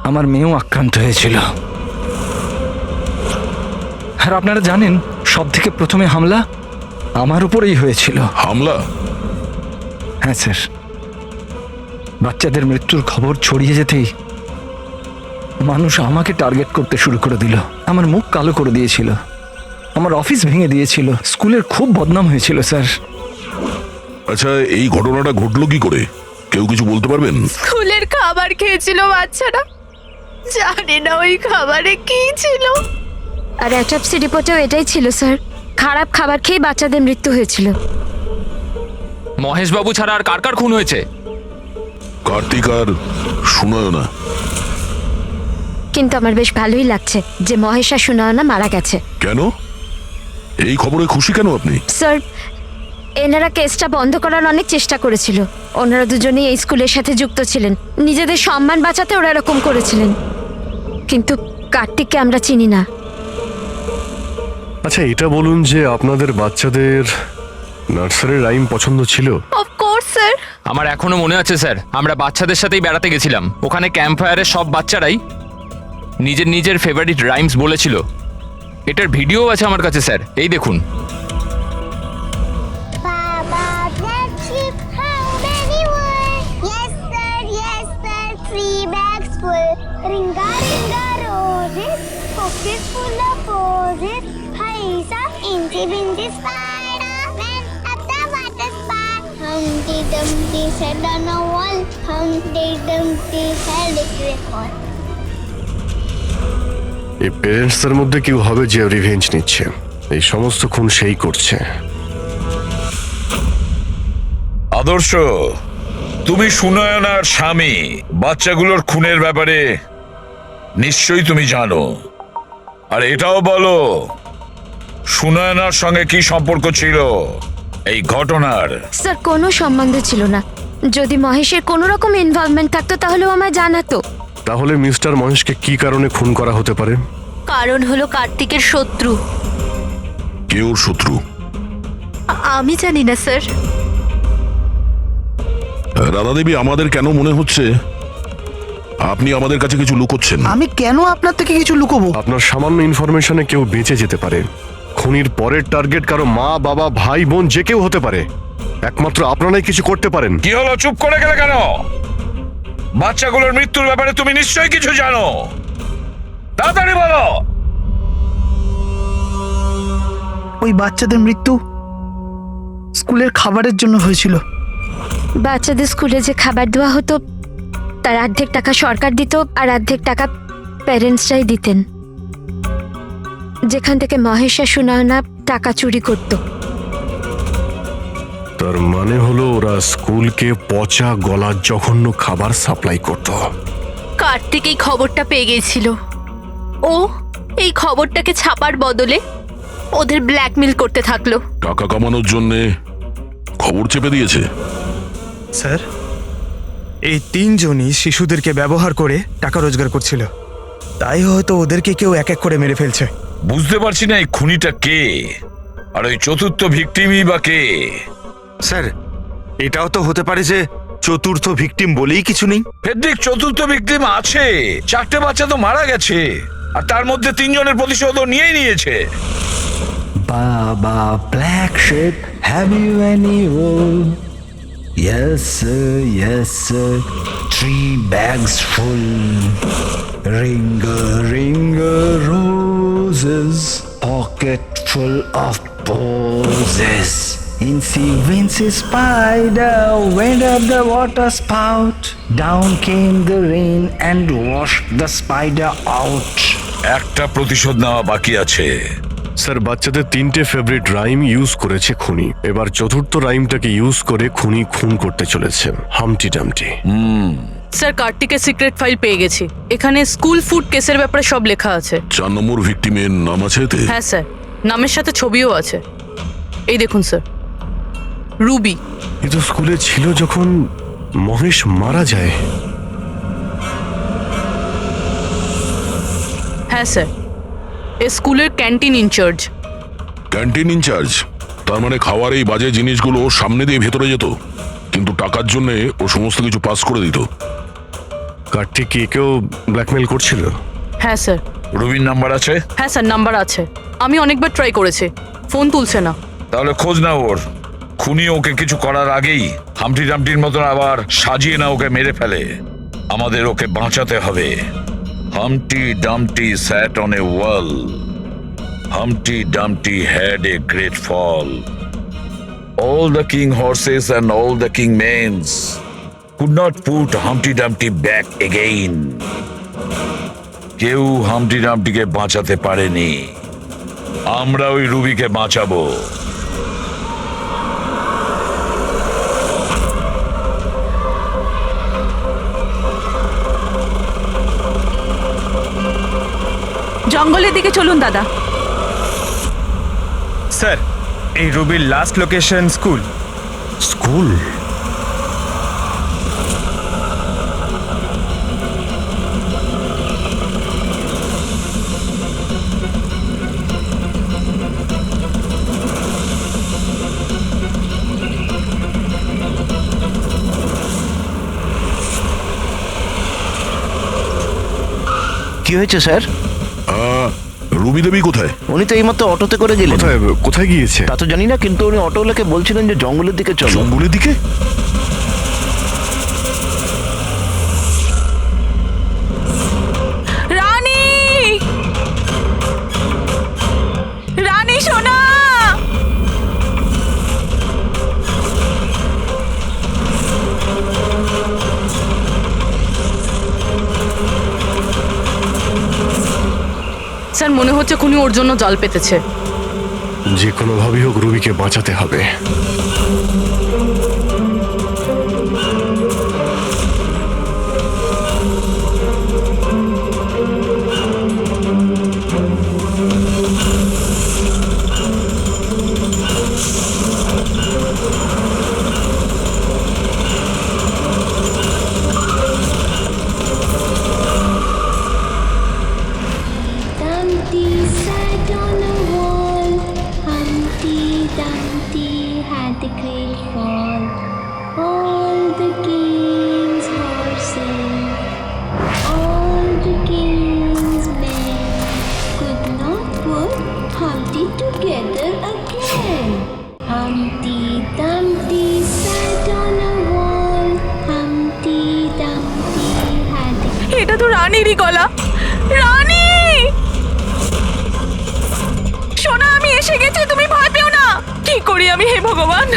আমার মেয়েও আক্রান্ত হয়েছিল। আর আপনারা জানেন, সব থেকে প্রথমে হামলা আমার উপরেই হয়েছিল। হামলা? হ্যাঁ স্যার, বাচ্চাদের মৃত্যুর খবর ছড়িয়ে যেতেই মানুষ আমাকে টার্গেট করতে শুরু করে দিল। আমার মুখ কালো করে দিয়েছিল, আমার অফিস ভেঙে দিয়েছিল, স্কুলের খুব বদনাম হয়েছিল স্যার। আচ্ছা, এই ঘটনাটা ঘটলো কি করে? কেউ কিছু বলতে পারবেন? স্কুলের খাবার খেয়েছিল বাচ্চারা, জানি না ওই খাবারে কি ছিল। আর অ্যাটপসি রিপোর্টেও এটাই ছিল স্যার, খারাপ খাবার খেয়ে বাচ্চাদের মৃত্যু হয়েছিল। মহেশবাবু ছাড়া আর কার কার খুন হয়েছে? কার্তিক আর সুনয়না। কিন্তু আমার বেশ ভালোই লাগছে যে মহেশ আর সুনয়না মারা গেছে। কেন? এই খবরে খুশি কেন আপনি? স্যার, এনারা কেসটা বন্ধ করার অনেক চেষ্টা করেছিল। ওনারা দুজনেই এই স্কুলের সাথে যুক্ত ছিলেন, নিজেদের সম্মান বাঁচাতে ওরা এরকম করেছিলেন। কিন্তু কার্তিককে আমরা চিনি না। আচ্ছা, এটা বলুন যে আপনাদের বাচ্চাদের নার্সারি রাইম পছন্দ ছিল? Of course sir. আমার এখনো মনে আছে স্যার, আমরা বাচ্চাদের সাথেই বেড়াতে গেছিলাম। ওখানে ক্যাম্প ফায়ারে সব বাচ্চারাই নিজের নিজের ফেভারিট রাইমস বলেছিল। এটার ভিডিও আছে আমার কাছে স্যার, এই দেখুন। Humpty Dumpty sat on a wall. Humpty Dumpty had a great fall. এই প্যারেন্টসদের মধ্যে কেউ হবে যে রিভেঞ্জ নিচ্ছে। এই সমস্ত খুন সেই করছে। আদর্শ, তুমি সুনয়নার স্বামী, বাচ্চাগুলোর খুনের ব্যাপারে নিশ্চয়ই তুমি জানো। আর এটাও বলো, সুনয়নার সঙ্গে কি সম্পর্ক ছিল এই ঘটনার? স্যার, কোনো সম্বন্ধ ছিল না। যদি মহেশের কোনো রকম ইনভলভমেন্ট থাকতো তাহলেও আমায় জানাতো। তাহলে মিস্টার মহেশকে কি কারণে খুন করা হতে পারে? কারণ হলো কার্তিকের শত্রু। কে ওর শত্রু? আমি জানি না স্যার। রাধা দেবী, আমাদের কেন মনে হচ্ছে আপনি আমাদের কাছে কিছু লুকোচ্ছেন? আমি কেন আপনার থেকে কিছু লুকোবো? আপনার সামান্য ইনফরমেশনে কেউ বেঁচে যেতে পারে, খুনির পরের টার্গেট কারো মা, বাবা, ভাই, বোন যে কেউ হতে পারে। একমাত্র আপনারাই কিছু করতে পারেন। কি হলো, চুপ করে গেলে কেন? বাচ্চাগুলোর মৃত্যুর ব্যাপারে তুমি নিশ্চয়ই কিছু জানো, তাড়াতাড়ি বলো। ওই বাচ্চাদের মৃত্যু স্কুলের খাবারের জন্য হয়েছিল। বাচ্চাদের স্কুলে যে খাবার দেওয়া হতো তার অর্ধেক টাকা সরকার দিত আর অর্ধেক টাকা প্যারেন্টসরাই দিতেন, যেখান থেকে মহেশ আর সুনয়না টাকা চুরি করত। তার মানে হলো ওরা স্কুলকে পচা গলা জঘন্য খাবার সাপ্লাই করত। কার্তিক এই খবরটা পেয়ে গেছিল। ও এই খবরটাকে ছাপার বদলে ওদের ব্ল্যাকমেল করতে থাকলো। টাকা কামানোর জন্য খবর চেপে দিয়েছে। স্যার, এই তিনজনই শিশুদেরকে ব্যবহার করে টাকা রোজগার করছিল, তাই হয়তো ওদেরকে কেউ এক এক করে মেরে ফেলছে। বুঝতে পারছি না এই খুনিটা কে, আর ওই চতুর্থ ভিকটিমই বা কে। স্যার, এটাও তো হতে পারে যে চতুর্থ ভিকটিম বলেই কিছু নেই। ফেডরিক, চতুর্থ ভিকটিম আছে। 4টে বাচ্চা তো মারা গেছে, আর তার মধ্যে 3 জনের প্রতিশোধও নিয়েই নিয়েছে। Baba Black Sheep, have you any wool? Yes sir, 3 bags full. Ringer roses, pocket full of posies. Incy Wincy spider went up the water spout. Down came the rain and washed the spider out. একটা প্রতিশোধ নেওয়া বাকি আছে। Sir, বাচ্চাদের 3টে favourite rhyme use করেছে খুনি। এবার চতুর্থ রাইমটাকে ইউজ করে খুনি খুন করতে চলেছে, হামটি ডামটি। স্যার, কার্তিকের সিক্রেট ফাইল পেয়ে গেছি। এখানে স্কুল ফুড কেসের ব্যাপারে সব লেখা আছে। 4 নম্বর ভিকটিমের নাম আছে এতে? হ্যাঁ স্যার, নামের সাথে ছবিও আছে। এই দেখুন স্যার, রুবি। এ তো স্কুলে ছিল যখন মহেশ মারা যায়। হ্যাঁ স্যার, এ স্কুলের ক্যান্টিন ইনচার্জ। Canteen in charge? তার মানে খাওয়ার এই বাজে জিনিসগুলো ওর সামনে দিয়ে ভেতরে যেত, কিন্তু টাকার জন্য ও সমস্ত কিছু পাস করে দিত। কার্তিক কি কেউ ব্ল্যাকমেল করছিল? হ্যাঁ স্যার। রুবির নাম্বার আছে? হ্যাঁ স্যার, নাম্বার আছে। আমি অনেকবার ট্রাই করেছি, ফোন তুলছে না। তাহলে খোঁজ না ওর। খুনি ওকে কিছু করার আগেই হামটি ডামটির মতন আবার সাজিয়ে না ওকে মেরে ফেলে। আমাদের ওকে বাঁচাতে হবে। Humpty Dumpty sat on a wall. Humpty Dumpty had a great fall. All the king horses and all the king mains could not put Humpty Dumpty back again. কেউ হামটি ডামটিকে বাঁচাতে পারেনি। আমরা ওই রুবিকে বাঁচাবো। জঙ্গলের দিকে চলুন দাদা। স্যার, এই রুবির লাস্ট লোকেশন স্কুল। স্কুল? কি হয়েছে স্যার? রুবি দেবী কোথায়? উনি তো এইমাত্র অটোতে করে গেলেন। কোথায় গিয়েছে তা তো জানি না, কিন্তু উনি অটোওয়ালাকে বলছিলেন যে জঙ্গলের দিকে চলো। জঙ্গলের দিকে? রানী, রানী সোনা। স্যার, মনে হচ্ছে খুনি ওর জন্য জাল পেতেছে। যে কোনোভাবেই হোক রুবিকে বাঁচাতে হবে। Dumpty sat on a wall. Humpty Dumpty had a great তো রানীরই গলা। রানী, সোনা, আমি এসে গেছি, তুমি ভয় পেও না। কি করি আমি, হে ভগবান?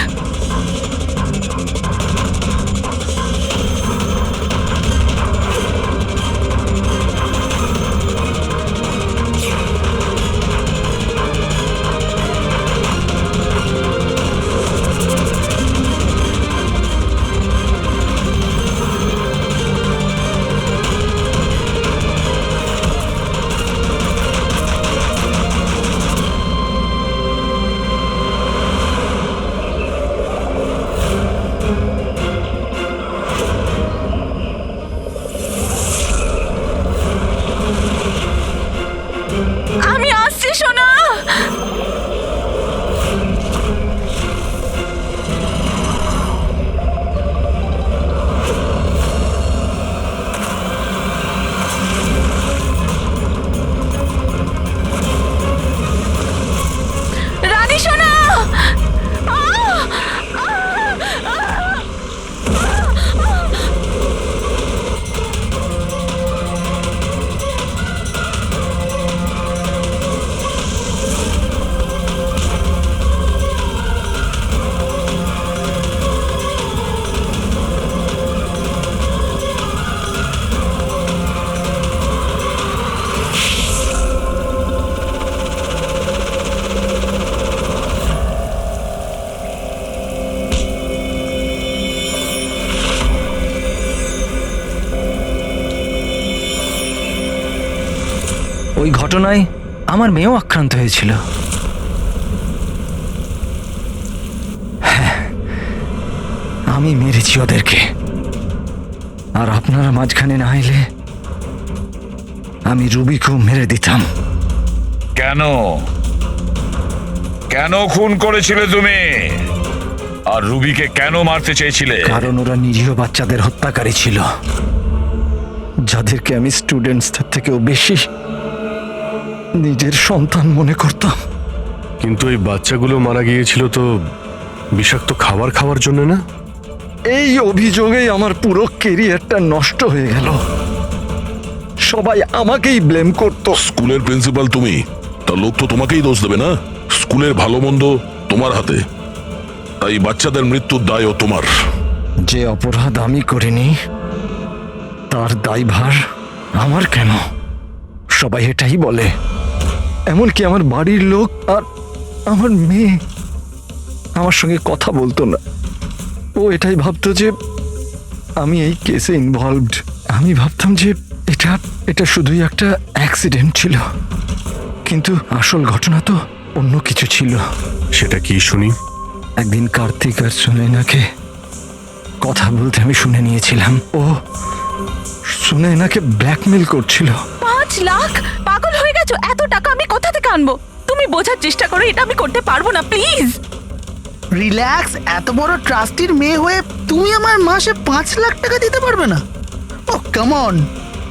আমি আসছি সোনা। রানী সোনা, ওই ঘটনায় আমার মেয়েও আক্রান্ত হয়েছিল। হ্যাঁ, আমি মেরেছি ওদেরকে, আর আপনারা মাঝখানে না এলে আমি রুবিকেও মেরে দিতাম। কেন কেন খুন করেছিলে তুমি? আর রুবিকে কেন মারতে চেয়েছিলে? কারণ ওরা নিরীহ বাচ্চাদের হত্যাকারী ছিল, যাদেরকে আমি স্টুডেন্টসদের থেকেও বেশি নিজের সন্তান মনে করতাম। কিন্তু এই বাচ্চাগুলো মারা গিয়েছিল তো বিষাক্ত খাবার খাওয়ার জন্য না? এই অভিযোগেই আমার পুরো কেরিয়ারটা নষ্ট হয়ে গেল। সবাই আমাকেই ব্লেম করতো। স্কুলের প্রিন্সিপাল তুমি, তা লোক তো তোমাকেই দোষ দেবে না? স্কুলের ভালো মন্দ তোমার হাতে, তাই বাচ্চাদের মৃত্যুর দায়ও তোমার। যে অপরাধ আমি করিনি তার দায়ভার আমার কেন? সবাই এটাই বলে, এমনকি আমার বাড়ির লোক। আর আমার মেয়ে আমার সঙ্গে কথা বলতো না। ও এটাই ভাবতো যে আমি এই কেসে ইনভলভড। আমি ভাবতাম যে এটা শুধুই একটা অ্যাক্সিডেন্ট ছিল, কিন্তু আসল ঘটনা তো অন্য কিছু ছিল। সেটা কি শুনি? একদিন কার্তিক আর সুনয়নাকে কথা বলতে আমি শুনে নিয়েছিলাম। ও সুনয়নাকে ব্ল্যাকমেল করছিল। 5 লাখ? পাগল হয়ে গেছো? এত টাকা আমি কোথা থেকে আনবো? তুমি বোঝার চেষ্টা করো, এটা আমি করতে পারবো না, প্লিজ। রিল্যাক্স। এত বড় ট্রাস্টির মেয়ে হয়ে তুমি আমার মাসে 5 লাখ টাকা দিতে পারবে না? ও কাম অন,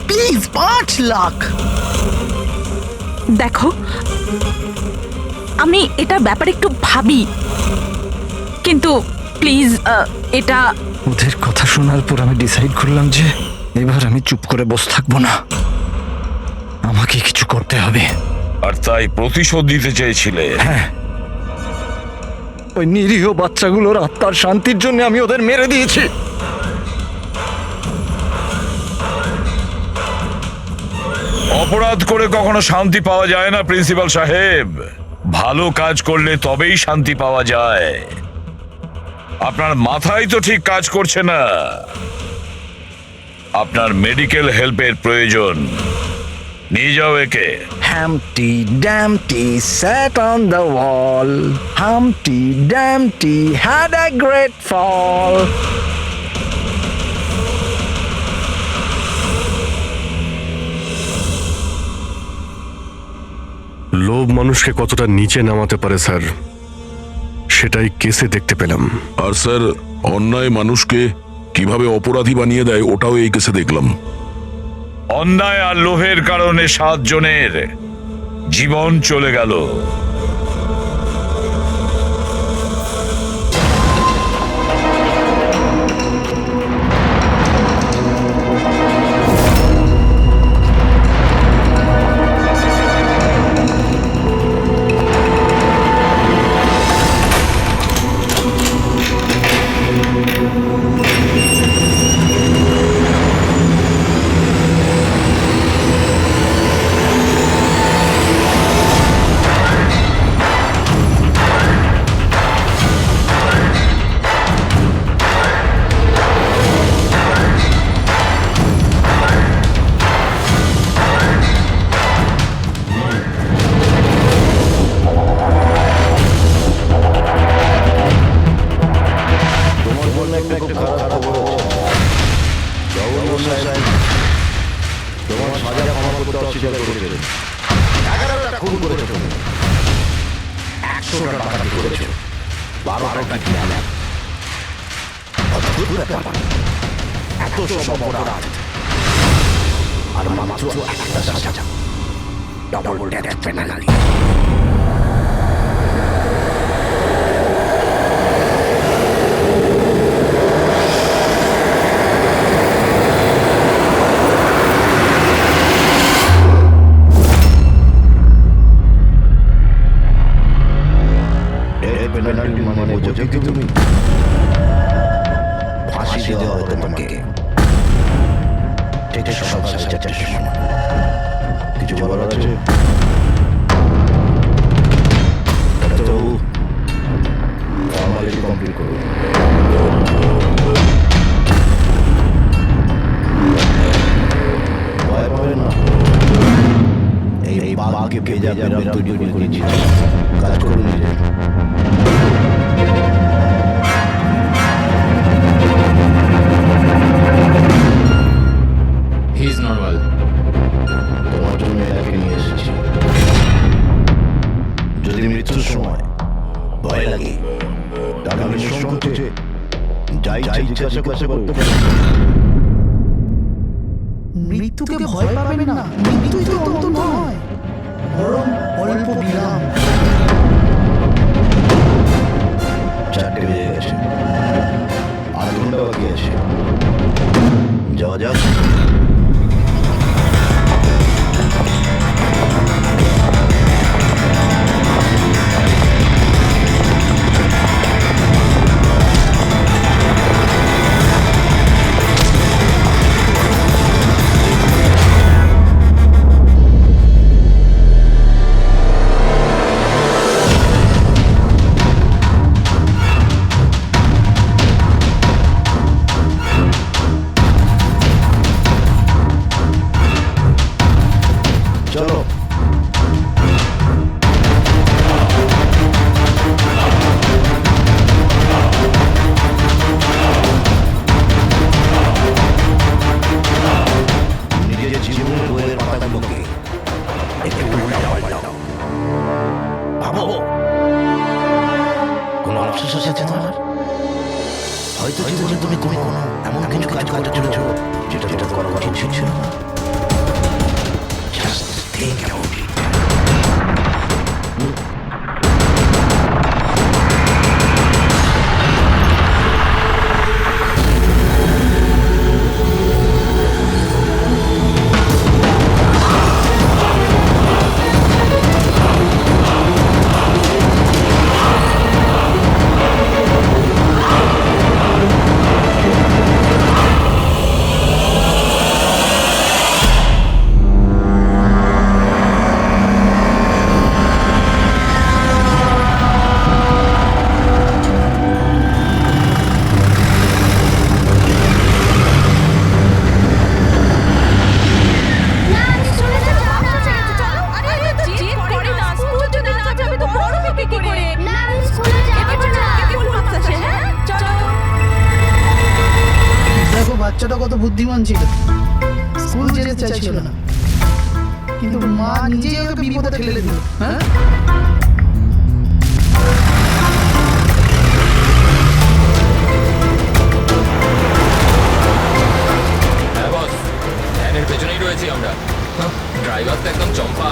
প্লিজ 5 লাখ। দেখো, আমি এটা ব্যাপারে একটু ভাবি, কিন্তু প্লিজ এটা। ওদের কথা শোনার পর আমি ডিসাইড করলাম যে এবার আমি চুপ করে বসে থাকবো না, আমাকে কিছু করতে হবে। আর তাই প্রতিশোধ দিতে চেয়েছিলে? হ্যাঁ, ওই নিরীহ বাচ্চাগুলোর আত্মার শান্তির জন্য আমি ওদের মেরে দিয়েছি। অপরাধ করে কখনো শান্তি পাওয়া যায় না প্রিন্সিপাল সাহেব। ভালো কাজ করলে তবেই শান্তি পাওয়া যায়। আপনার মাথায় তো ঠিক কাজ করছে না। আপনার মেডিকেল হেল্পের প্রয়োজন। নিয়ে যাও একে। Humpty Dumpty sat on the wall. Humpty Dumpty had a great fall. লোভ মানুষকে কতটা নিচে নামাতে পারে স্যার, সেটাই কেসে দেখতে পেলাম। আর স্যার, অন্যায় মানুষকে কিভাবে অপরাধী বানিয়ে দেয় ওটাও এই কেসে দেখলাম। অন্যায় আর লোভের কারণে 7 জনের জীবন চলে গেল। তোমার সাজা ক্ষমা করতে অস্বীকার করেছেন। 11টা খুন করেছো তুমি, 100টা ডাকাতি করেছো, 12টা কিডন্যাপ। অদ্ভুত ব্যাপার, এত সব অপরাধ আর মাত্র একটা সাজা, ডাবল ডেথ পেনাল্টি। মানে বোঝো কি তুমি? ফাঁসি দেওয়া হতো তোমাকে ঠিক সকাল 4:30টার সময়। কিছু বলার আছে? ডাক্তারবাবু, ফর্মালিটি কমপ্লিট করুন। ভয় পাবেন না, এই বাঘকে ভেজা বেরাম তৈরি করে দিয়েছি। কাজ করুন নিজে। He is normal. তোমার জন্য এটাকে নিয়ে এসেছি। যদি মৃত্যুর সময় ভয় লাগে তাহলে আমি সংকোচে যাই জিজ্ঞাসা করতে পারি। মৃত্যুকে ভয় পাবেন না, মৃত্যুই তো অন্ত নয়, বরং অল্প বিরাম। 4টে বেজে গেছে, 8 ঘন্টা বাকি আছে, যাওয়া যাক। চলো। নিজের জীবনের বইয়ের পাতাগুলোকে একটু উল্টাও। ভাবো, কোনো আফসোস আছে তোমার? হয়তো জীবনে তুমি কোনো এমন কিছু কাজ করে চলেছ যেটা করা উচিত ছিল না। Just think about it. বাচ্চাটা কত বুদ্ধিমান ছিল, স্কুল যেতে চাইছিল না, কিন্তু মা নিজেই ওকে বিপদে ঠেলে দিল। হ্যাঁ, বস, ভ্যানের পেছনেই রয়েছি আমরা। ড্রাইভার তো একদম চম্পা।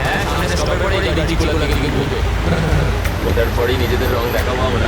হ্যাঁ, সবার পরে এই ডিজিগুলো দিকে দিকে ঘুরবে। ওটার পরেই নিজেদের রং দেখাবো আমরা।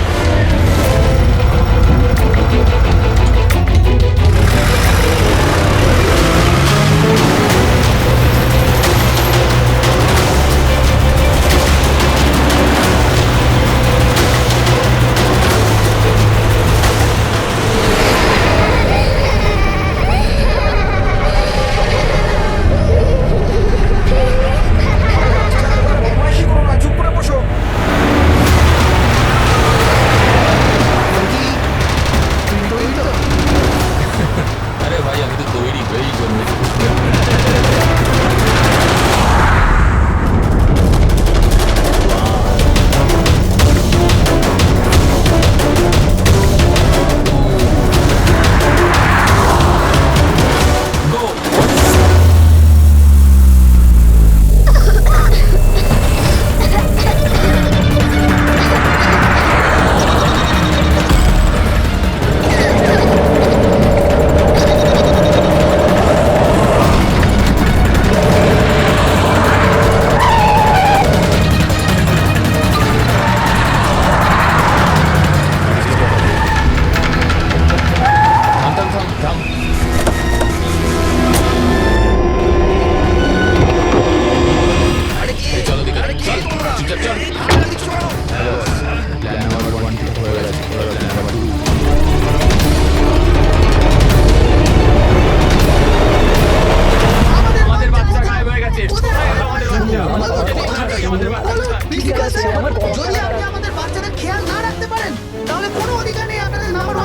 বলে কোনো অধিকার নেই আপনাদের number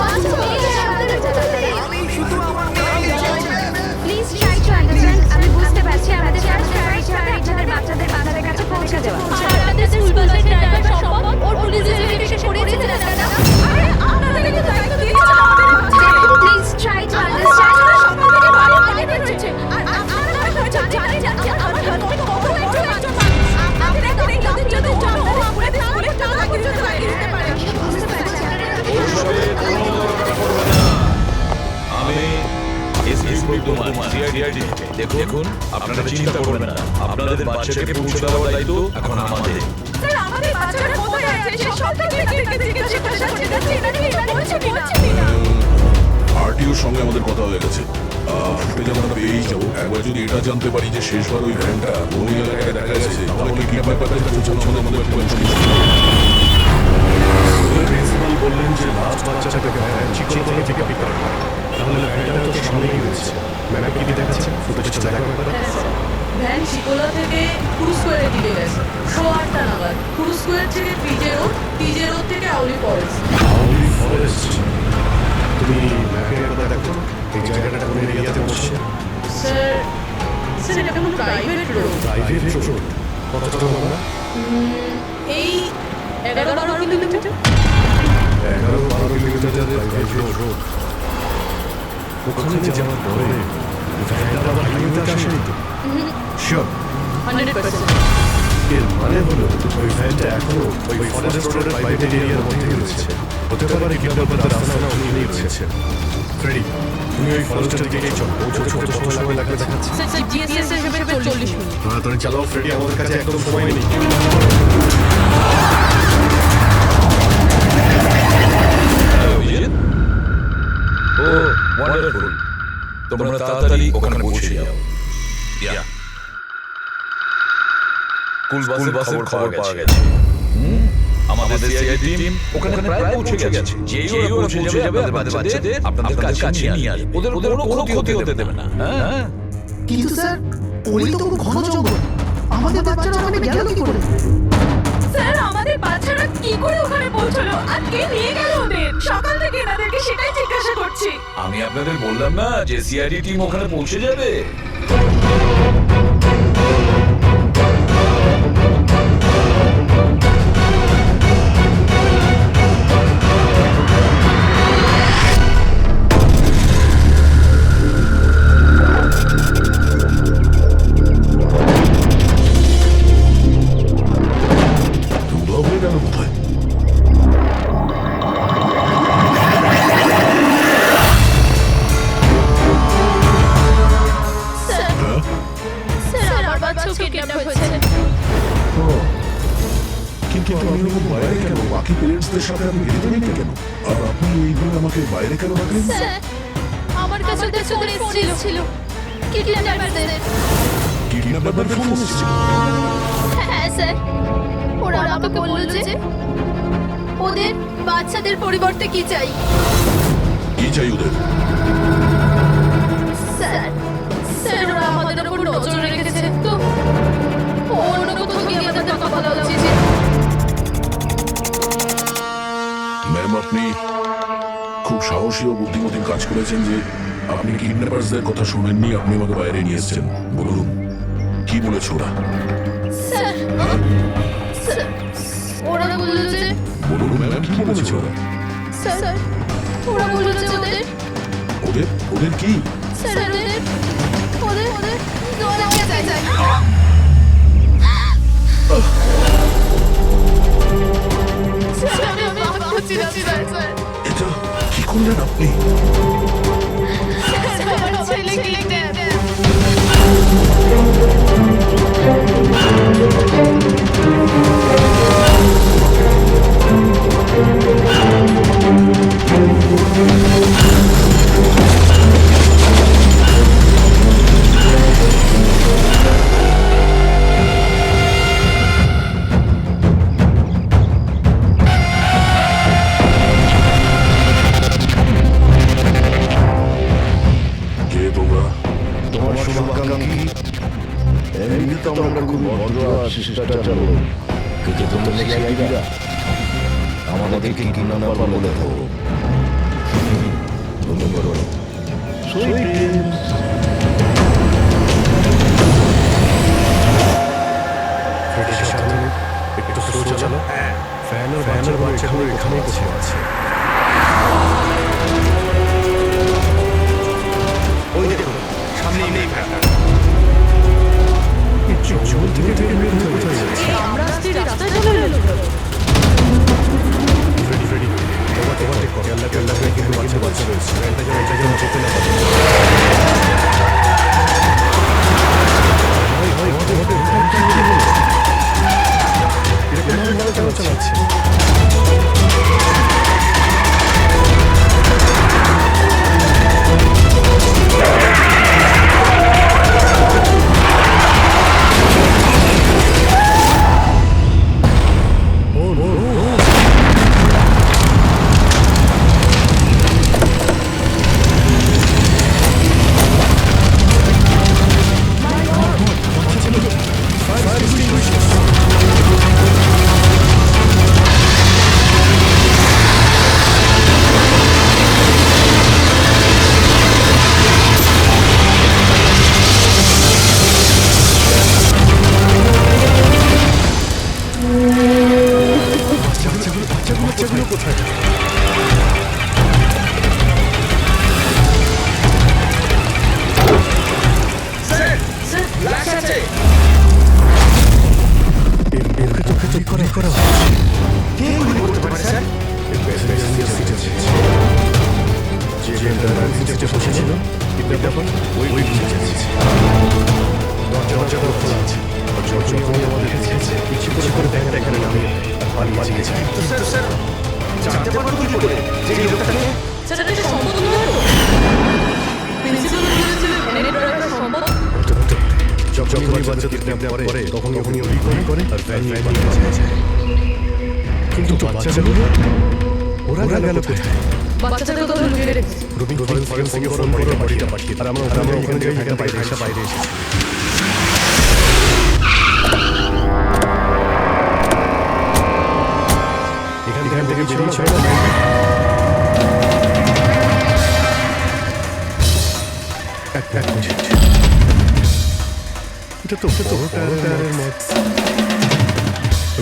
please try to understand. আমি বুঝতে পারছি আমাদের ফার্স্ট প্রায়োরিটি হবে আপনাদের বাচ্চাদের বাচ্চাদের কাছে পৌঁছে দেওয়া। আপনাদের স্কুল বাসের ড্রাইভার সম্ভব ওর পুলিশের ভেরিফিকেশন করিয়েছিলেন আপনারা? আরে আপনাদের কিন্তু দায়িত্ব দিয়েছেন আমাদের। Please try to understand. সবথেকে ভালো আগে রয়েছে আর আপনারা হয়তো জানেন না যে আমার হাজবেন্ড কত বড় একজন মানুষ। আপনাদের একটা যদি যদি জানো আপনাদের স্কুলে টাকা কিছু লাগিয়ে দিতে পারে। আমি এসপি কুমার সিআইডি দেখুন আপনারা চিন্তা করবেন না আপনাদের বাচ্চাকে পৌঁছে দেওয়ার দায়িত্ব এখন আমাদের। স্যার আমাদের বাচ্চারা কোথায় আছে সে সব থেকে জিজ্ঞাসা করতে যাচ্ছি এটা কি বলছে কিনা? আরটিওর সঙ্গে আমাদের কথা হয়ে গেছে ফুটেজ আমরা পেয়েই যাবো। একবার যদি এটা জানতে পারি যে শেষবার ওই ভ্যানটা বনি এলাকায় দেখা গেছে তাহলে কিডন্যাপারদের পৌঁছানো আমাদের টেনশন। প্রিন্সিপাল বললেন যে লাস্ট বাচ্চাটাকে ভ্যান চিকচিকি থেকে পিক আপ করা। তাহলে ভ্যানটা তো সামনেই রয়েছে। ম্যাপে কি দেখাচ্ছে? ফুটেজটা দেখার ব্যাপারে ভ্যান চিকোলা থেকে ক্রুজ স্কোয়ারে দিকে গেছে 8:30 নাগাদ। ক্রুজ স্কোয়ার থেকে টিজে রোড থেকে আউলি ফরেস্ট। আউলি ফরেস্ট। তুমি ম্যাপে একবার দেখো এই জায়গাটা কোন এরিয়াতে বসছে? স্যার এটা কোনো প্রাইভেট রোড। প্রাইভেট রোড কতটা লম্বা? এই 11-12 কিলোমিটার। 11-12 kilometre private road. ওখানে যাওয়ার পরে ভ্যানটা আবার হাইওয়েতে আসেনি তো? শিওর 100%। এর মানে হলো ওই ভ্যানটা এখনো ওই ফরেস্ট রোডের প্রাইভেট এরিয়ার মধ্যে রয়েছে। হতে পারে কিডন্যাপার রাস্তা না উনি রয়েছে। ফ্রেডি তুমি ওই ফরেস্টের দিকে চলো। পৌঁছতে কত সময় লাগবে দেখাচ্ছে? স্যার জিপিএস এর হিসেবে 40 মিনিট। তাড়াতাড়ি চালাও ফ্রেডি, আমাদের কাছে একদম সময় নেই। ও ওয়ান্ডারফুল তোমরা তাড়াতাড়ি ওখানে পৌঁছে যাও। স্কুল বাসের খবর পাওয়া গেছে। আমাদের সিআইডি টিম ওখানে প্রায় পৌঁছে গেছে। যেই ওরা পৌঁছে যাবে আমাদের বাচ্চাদের আপনাদের কাছে নিয়ে আসবে। ওদের কোনো ক্ষতি হতে দেবে না। হ্যাঁ কিন্তু স্যার ওই তো খুব ঘন জঙ্গল, আমাদের বাচ্চারা ওখানে গেল কি করে? স্যার আমাদের বাচ্চারা কি করে ওখানে পৌঁছলো আর কে নিয়ে গেল ওদের? সকাল থেকে এনাদেরকে সেটাই জিজ্ঞাসা করছি। আমি আপনাদের বললাম না যে সিআইডি টিম ওখানে পৌঁছে যাবে। কিন্তু আমি ওরকম বাইরে কেন? বাকি পেরেন্টসদের সাথে আমি বেরোতে নেই কেন? আর আপনি এইভাবে আমাকে বাইরে কেন রাখলেন? আমার কাছে ওদের ফোন এসেছিল কিডন্যাপারদের। কিডন্যাপারদের ফোন এসেছিল? হ্যাঁ স্যার, ওরা আমাকে বলল যে ওদের বাচ্চাদের পরিবর্তে কি চাই। কি চাই ওদের? স্যার ওরা আমাদের উপর নজর রেখেছে তো অন্য কোথাও গিয়ে আমাদের কথা বলা উচিত। ম্যাম আপনি খুব সাহসী ও বুদ্ধিমতী কাজ করেছেন যে আপনি কিডন্যাপারসদের কথা শুনেননি, আপনি আমাকে বাইরে নিয়ে এসেছেন। বলুন কি বলেছে ওরা? স্যার ওরা বলল যে বলুন ম্যাম কি বলেছে ওরা? স্যার ওরা বলল যে ওদের ওদের কি? স্যার ওদের দোয়া চাই। এটা কি করলেন আপনি? ছেলে কে তোমরা? তোমার শুভাকাঙ্ক্ষী। এমনিতে আমরা খুব ভদ্র আর শিষ্টাচার লোক, কিন্তু তোমরা সিআইডিরা আমাদেরকে কি নাম্বার বলে দাও। Sweet dreams. একটু স্লো চালানো। ফ্যানের বাচ্চাগুলো এখানেই বসে আছে। ওই দেখুন সামনেই নেই জঙ্গল থেকে বের হয়ে কোথায় যাচ্ছে? আমরা রাস্তায় চলে এলাম। রেডি তোমার কেল্লা কিন্তু বাচ্চা রয়েছে। এটা যেন যেতে না পারে। চালাচ্ছে। বাচ্চাগুলো কোথায়? কিন্তু বাচ্চাগুলো ওরা গেল কোথায়? বাচ্চাদের কথা লুকিয়ে রেখেছি। রবি ফরেন্সিকে ফোন করে বাড়িটা পাঠিয়ে আর আমরা ওখানে থেকে বাইরে এসেছি। এখান থেকে বেরিয়েছে না। এক মিনিট, এটা তো বড় টায়ারের মার্ক।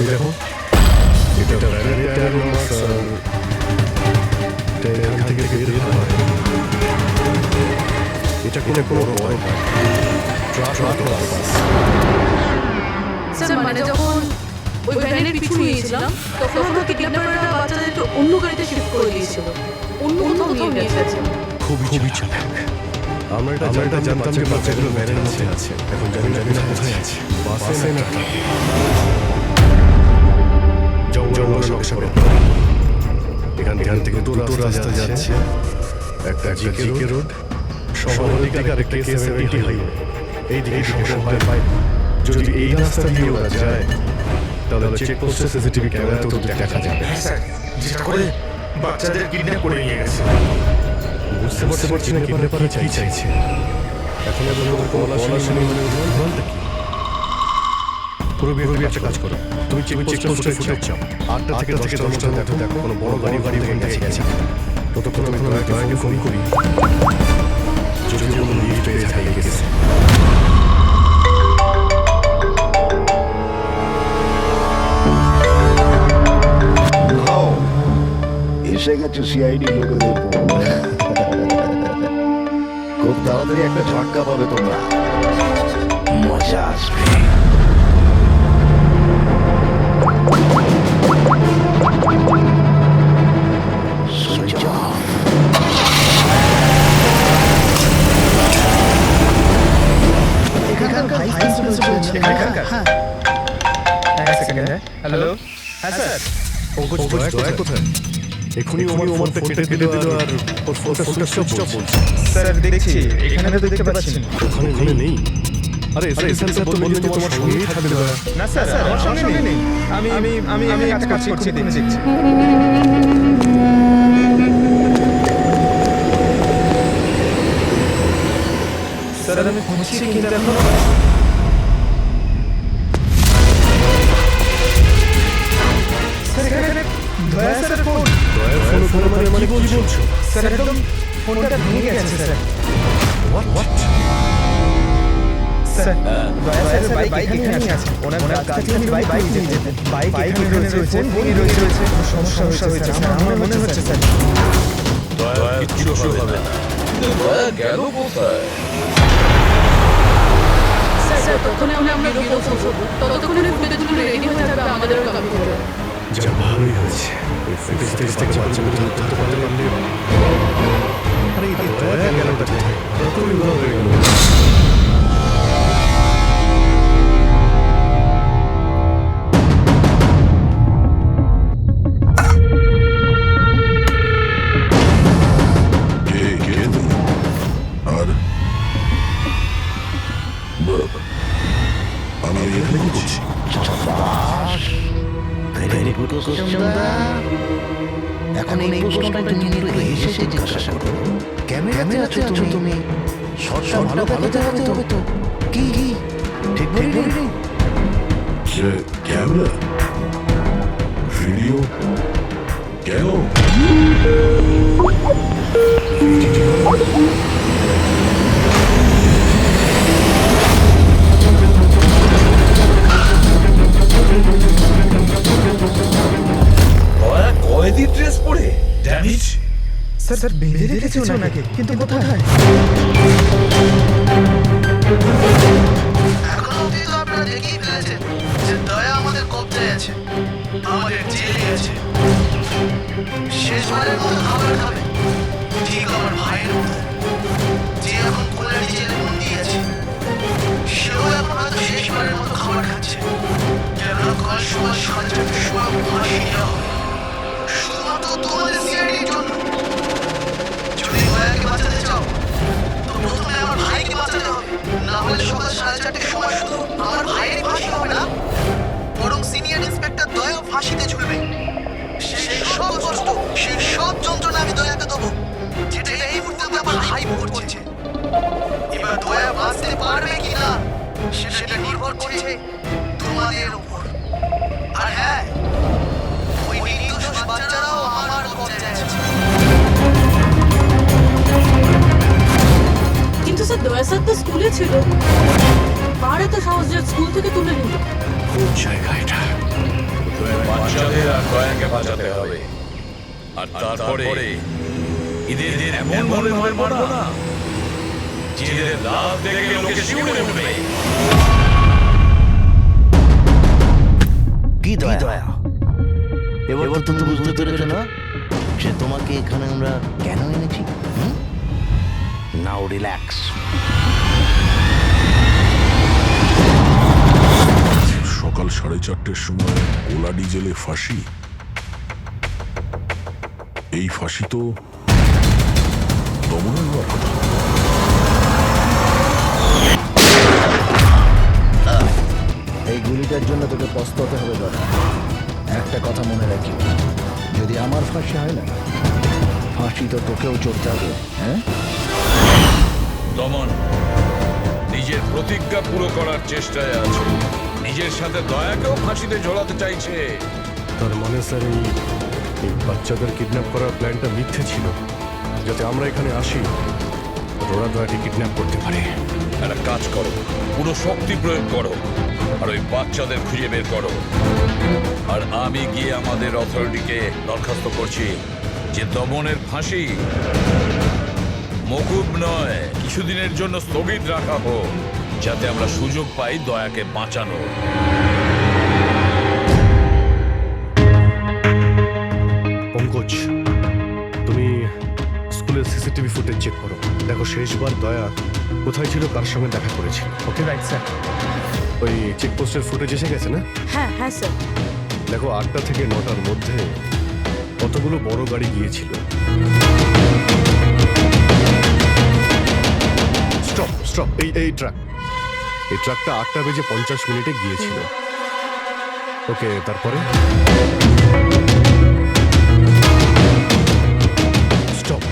দেখো এটা টায়ারের মার্ক। এখান থেকে বের হয়। এটা কোনো বড় ট্রাক। স্যার মানে যখন ওই ভ্যানের পিছু নিয়েছিলাম তখন আমরা কিডন্যাপাররা বাচ্চাদেরকে অন্য গাড়িতে শিফট করে দিয়েছিল। অন্য কোথাও নিয়ে গেছে। খুবই চালাক। আমরা এটা জানতাম যে বাচ্চাগুলো ভ্যানের মধ্যে আছে। এখন জানি না কোথায় আছে, বাসে না ট্রাকে। জঙ্গল সব এখান থেকে দুটো রাস্তা যাচ্ছে। একটা জিকে রোড শহরের দিকে, আর একটা K70 হাইওয়ে। এই দিকে শহরের বাইরে। যদি এই রাস্তা দিয়ে ওরা যায় তাহলে চেকপোস্টের সিসিটিভি ক্যামেরাতে ওদের দেখা যাবে। যেটা করে বাচ্চাদের কিডন্যাপ করে নিয়ে গেছে। বুঝতে পারছি না কিডন্যাপার কি চাইছে। এখন বলা শুনে বলতে কি পুরো একটা কাজ করো, তুমি চেকপোস্টের ফুটেজ চাও। 8টা থেকে 10টার মধ্যে দেখো কোনো বড় গাড়ি ওখান থেকে গেছে। ততক্ষণ আমি দয়াকে ফোন করি যদি কোনো লিড পেয়ে থাকে গেছে। এসে গেছে সিআইডি লোকেদের। খুব তাড়াতাড়ি একটা ঝটকা পাবে তোমরা, মজা আসবে। হ্যালো, হ্যাঁ স্যার। দয়া কোথায়? এখনই ওমার ফোনটা কেটে দিল আর ওর ফোনটা সুইচ অফ বলছে। স্যার দেখছি, এখানে তো দেখতে পাচ্ছি না। ওখানে নেই। আরে স্যার তো বললেন যে তোমার সঙ্গেই থাকবে। না স্যার, আমার সঙ্গে নেই। আমি কাজ করছি, দেখছি। স্যার আমি খুঁজছি কিন্তু এখন স্যার এখানে দয়া স্যার মানে কি বলছো? স্যার একদম ফোনটা ভেঙে গেছে স্যার। হোয়াট? স্যার দয়া স্যারের বাইক এখানেই আছে। ওনার কাছ থেকে আমি বাইক নিয়ে যেতেন। বাইক এখানে রয়েছে, ফোন রয়েছে। সমস্যা হয়েছে স্যার, আমার মনে হচ্ছে স্যার। দয়া কিচ্ছু হবে না। দয়া গেল কোথায়? স্যার তখন আমরা পৌঁছাবো ততক্ষণে ফুটেজগুলো রেডি হয়ে থাকবে আমাদের কপি করে। যা ভালোই হয়েছে এই ফুটেজ থেকে বাচ্চাগুলো ধরতে পারলে আরে এই দয়া গেল কোথায়? কতই ভালো হয়ে গেল। আমি এখানে কি করছি? ভেরি গুড কোশ্চেন দা। এখন এই প্রশ্নটা তুমি একটু হেসে জিজ্ঞাসা করো। ক্যামেরাতে আছো তুমি, শর্টটা ভালো দেখাতে হবে তো। কি ঠিক বলি? ক্যামেরা ভিডিও কেন? কয়েদি ড্রেস পরে ড্যামেজ। স্যার বেঁধে রেখেছে ওনাকে, কিন্তু কোথায়? এখন অবধি তো আপনারা দেখেই ফেলেছেন যে দয়া আমাদের কবজায় আছে, আমাদের জেলে আছে। শেষবারের মতো খাবার খাবে ঠিক আমার ভাইয়ের মতো, যে এখন কোলারি জেলে বন্দি আছে। সেও এখন হয়তো শেষবারের মতো খাবার খাচ্ছে। কেননা কাল সকাল 4:30টার সময় ফাঁসি দেওয়া হবে, শুধুমাত্র তোমাদের সিআইডির জন্য। যদি দয়াকে বাঁচাতে চাও তো প্রথমে আমার ভাইকে বাঁচাতে হবে, না হলে সকাল 4:30টার সময় শুধু আমার ভাইয়ের ফাঁসি হবে না, বরং সিনিয়র ইন্সপেক্টর দয়াও ফাঁসিতে ঝুলবে। সেই সব কষ্ট, সেই সব যন্ত্রণা আমি দয়াকে দেবো, যেটা এই মুহূর্তে আমার ভাই ভোগ করছে। এবার দয়া বাঁচতে পারবে কিনা সেটা নির্ভর করছে তোমাদের উপর। আর হ্যাঁ, ওই নির্দোষ বাচ্চারাও আমার কবজায় আছে। কিন্তু স্যার দয়া স্যার তো স্কুলে ছিল, আর এত সাহস যে স্কুল থেকে তুলে নিল। কোন জায়গা এটা? বাচ্চাদের আর দয়াকে বাঁচাতে হবে। আর তারপরে ঈদের দিন এমন ভাবে মারবো না যে এদের লাভ দেখে লোকে শিউরে উঠবে। কি দয়া? এবার তো তুমি বুঝতে পেরেছো না যে তোমাকে এখানে আমরা কেন এনেছি? নাও রিল্যাক্স। সকাল 4:30টার সময় ওলা ডিজেলে ফাঁসি। এই ফাঁসি তো দমনের হওয়ার কথা। এই গুলিটার জন্য তোকে পস্তাতে হবে দাদা। একটা কথা মনে রাখি, যদি আমার ফাঁসি হয় না, ফাঁসি তো তোকেও চড়তে হবে। হ্যাঁ দমন নিজের প্রতিজ্ঞা পুরো করার চেষ্টায় আছে, নিজের সাথে দয়াকেও ফাঁসিতে ঝোলাতে চাইছে। তার মানে স্যার এই বাচ্চাদের কিডন্যাপ করার প্ল্যানটা মিথ্যে ছিল, যাতে আমরা এখানে আসি ওরা দয়াকে কিডন্যাপ করতে পারে। একটা কাজ করো, পুরো শক্তি প্রয়োগ করো আর ওই বাচ্চাদের খুঁজে বের করো। আর আমি গিয়ে আমাদের অথরিটিকে দরখাস্ত করছি যে দমনের ফাঁসি মকুব নয়, কিছুদিনের জন্য স্থগিত রাখা হোক, যাতে আমরা সুযোগ পাই দয়াকে বাঁচানোর। পঙ্কজ, তুমি স্কুলের সিসিটিভি ফুটেজ চেক করো, দেখো শেষবার দয়া কোথায় ছিল, কার সঙ্গে দেখা করেছিল। Okay right sir. ওই চেকপোস্টের ফুটেজ এসে গেছে না? হ্যাঁ হ্যাঁ স্যার। দেখো 8টা থেকে 9টার মধ্যে কতগুলো বড় গাড়ি গিয়েছিল। স্টপ, এই ট্রাকটা 8টা বেজে 50 মিনিটে গিয়েছিল। ওকে, তারপরে স্টপ,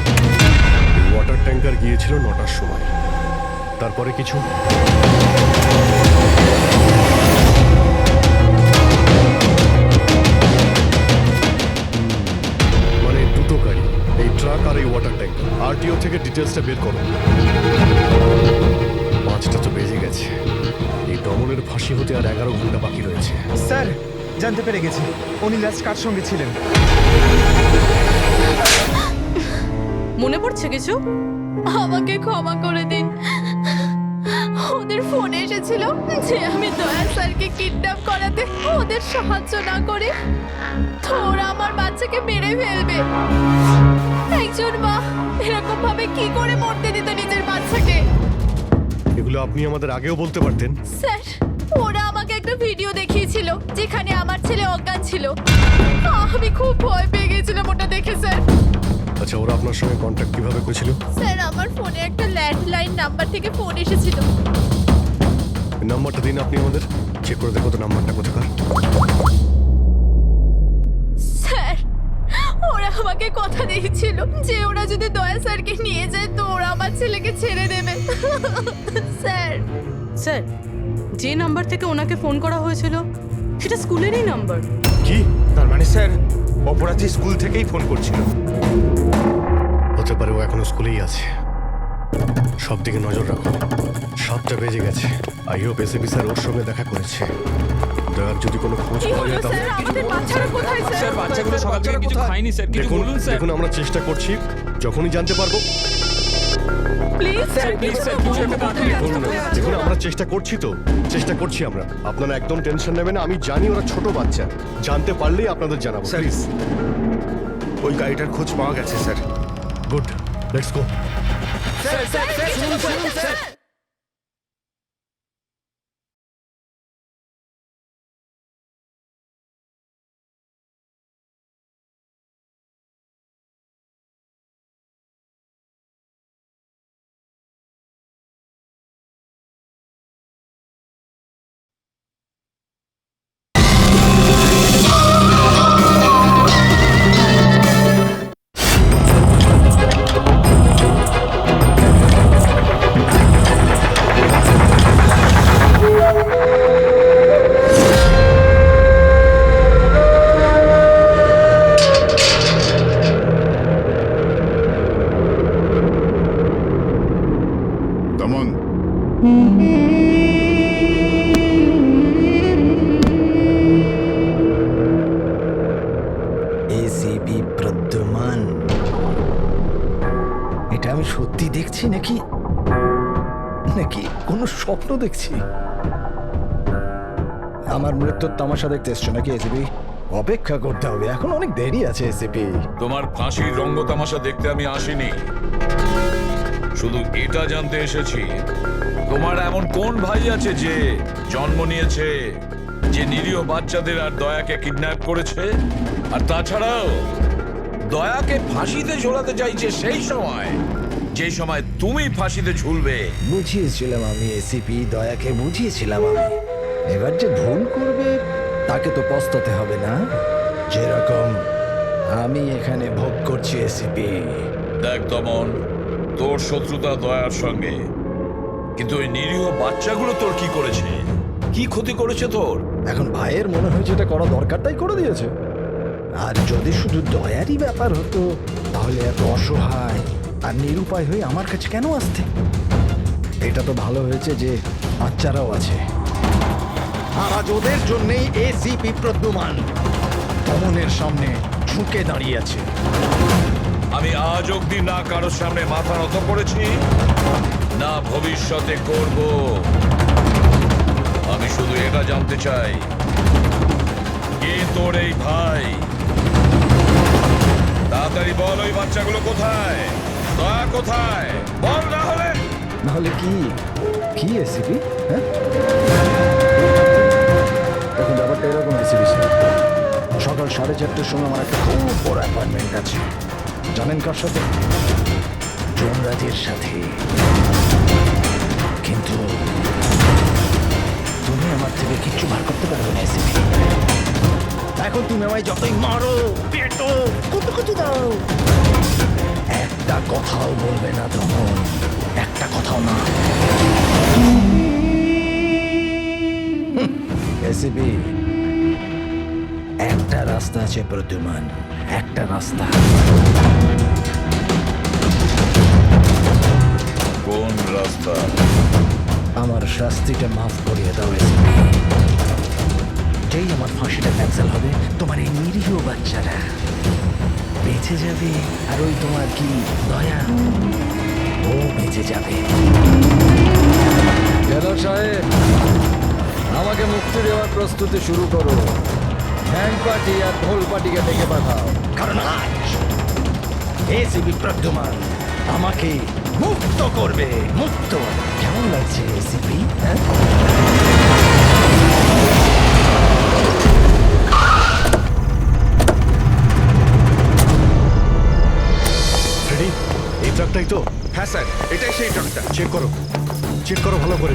ওয়াটার ট্যাঙ্কার গিয়েছিল 9টার সময়। তারপরে কিছু মানে 2টো গাড়ি ট্রাক আর এই ওয়াটার ট্যাঙ্ক আরটিও থেকে ডিটেলসটা বের করো। 5টা তো বেজে গেছে। এই দমনের ফাঁসি হতে আর 11 ঘন্টা বাকি রয়েছে। স্যার জানতে পেরে গেছি উনি লাস্ট কার সঙ্গে ছিলেন। মনে পড়ছে কিছু? আমাকে ক্ষমা করে দিন। ওদের ফোন এসেছিল যে আমি দয়া স্যারকে কিডন্যাপ করাতে ওদের সাহায্য না করে তো ওরা আমার বাচ্চাকে মেরে ফেলবে। একজন মা এরকম ভাবে কি করে মরতে দিত নিজের বাচ্চাকে? এগুলো আপনি আমাদের আগেও বলতে পারতেন। স্যার ওরা আমাকে একটা ভিডিও দেখিয়েছিল যেখানে আমার ছেলে অজ্ঞান ছিল। আমি খুব ভয় পেয়ে গেছিলাম ওটা দেখে স্যার। আচ্ছা, ওরা আপনার সঙ্গে কন্ট্যাক্ট কিভাবে করেছিল? স্যার আমার ফোনে একটা ল্যান্ডলাইন নাম্বার থেকে ফোন এসেছিল। নাম্বারটা দিন আপনি আমাদের, চেক করে দেখো তো নাম্বারটা কোথাকার। স্যার ওরা আমাকে কথা দিয়েছিল যে ওরা যদি দয়া স্যারকে নিয়ে যায় তো ওরা আমার ছেলেকে ছেড়ে দেবে। স্যার স্যার যে নাম্বার থেকে ওনাকে ফোন করা হয়েছিল সেটা স্কুলেরই নাম্বার। কি তার মানে স্যার অপরাধী স্কুল থেকেই ফোন করছিল? হতে পারে ও এখনো স্কুলেই আছে। সব দিকে নজর রাখো। 7টা বেজে গেছে। আই হোপ এসএপি স্যার ওর সঙ্গে দেখা করেছে। দয়ার যদি কোনো খোঁজ পাওয়া যায় তাহলে আমাদের বাচ্চারা কোথায় স্যার? বাচ্চাগুলো সকাল থেকে কিছু খায়নি স্যার, কিছু দেখুন বলুন স্যার। দেখুন আমরা চেষ্টা করছি, যখনই জানতে পারবো। প্লিজ স্যার প্লিজ স্যার কিছু একটা তাড়াতাড়ি করুন। দেখুন আমরা চেষ্টা করছি আমরা। আপনারা একদম টেনশন নেবেন না। আমি জানি ওরা ছোট বাচ্চা, জানতে পারলেই আপনাদের জানাবো। Sir, please. ওই গাড়িটার খোঁজ পাওয়া গেছে sir. Good, let's go. Sir শুনুন স্যার। দমন, এসিপি প্রদ্যুমান, এটা আমি সত্যি দেখছি নাকি নাকি কোনো স্বপ্ন দেখছি? আমার মৃত্যুর তামাশা দেখতে এসছো নাকি এসিপি? অপেক্ষা করতে হবে, এখন অনেক দেরি আছে এসিপি। তোমার ফাঁসির রঙ্গ তামাশা দেখতে আমি আসিনি, শুধু এটা জানতে এসেছি তোমার এমন কোন ভাই আছে যে জন্ম নিয়েছে, যে নিরীহ বাচ্চাদের আর দয়াকে কিডন্যাপ করেছে, আর তাছাড়াও দয়াকে ফাঁসিতে ঝোলাতে চাইছে সেই সময় যে সময় তুমি ফাঁসিতে ঝুলবে। বুঝিয়েছিলাম আমি এসিপি, দয়াকে বুঝিয়েছিলাম আমি। এবার যে ভুল করবে তাকে তো পস্তাতে হবে না, যেরকম আমি এখানে ভোগ করছি এসিপি। দেখ দমন, তোর শত্রুতা দয়ার সঙ্গে, কিন্তু ওই নিরীহ বাচ্চাগুলো তোর কি করেছে, কি ক্ষতি করেছে তোর? এখন ভাইয়ের মনে হয়েছে এটা করা দরকার তাই করে দিয়েছে। আর যদি শুধু দয়ারই ব্যাপার হতো তাহলে এত অসহায় আর নিরুপায় হয়ে আমার কাছে কেন আসতে? এটা তো ভালো হয়েছে যে বাচ্চারাও আছে, আর আজ ওদের জন্যই এসিপি প্রদ্যুমান দমনের সামনে ঝুঁকে দাঁড়িয়ে আছে। আমি আজ অব্দি না কারোর সামনে মাথা নত করেছি, না ভবিষ্যতে করব। আমি শুধু এটা জানতে চাই, কে তোর এই ভাই? তাড়াতাড়ি বল, ওই বাচ্চাগুলো কোথায়? দয়া কোথায়? বল, না হলে কি কি এসিপি? হ্যাঁ, এখন ব্যাপারটা এরকম এসিপি স্যার, সকাল 4:30টার সময় আমার একটা খুব বড় অ্যাপয়েন্টমেন্ট আছে। জানেন কার সাথে? যমরাজের সাথে। কিন্তু তুমি আমার থেকে কিচ্ছু বার করতে পারবে না এসিপি। এখন তুমি আমায় যতই মারো, পেটো, কুটুকুটু দাও, একটা কথাও বলবে না দমন, একটা কথাও না। এসিপি, একটা রাস্তা আছে প্রদ্যুমান, একটা রাস্তা। শাস্তিটা মাফ করিয়ে দাও এসপি। যেই আমার ফাঁসিটা ক্যান্সেল হবে, তোমার এই নিরীহ বাচ্চারা বেঁচে যাবে, আর ওই তোমার কি দয়া, ও বেঁচে যাবে। জেলার সাহেব, আমাকে মুক্তি দেওয়ার প্রস্তুতি শুরু করো। ব্যান্ড পার্টি আর ঢোল পার্টিকে ডেকে পাঠাও, কারণ আজ এসিপি প্রদ্যুমান আমাকে মুক্ত করবে। মুক্ত কেমন লাগছে এসিপি? ফ্রেডি, এই ট্রাকটাই তো? হ্যাঁ স্যার, এটাই সেই ট্রাকটা। চেক করো, চেক করো ভালো করে।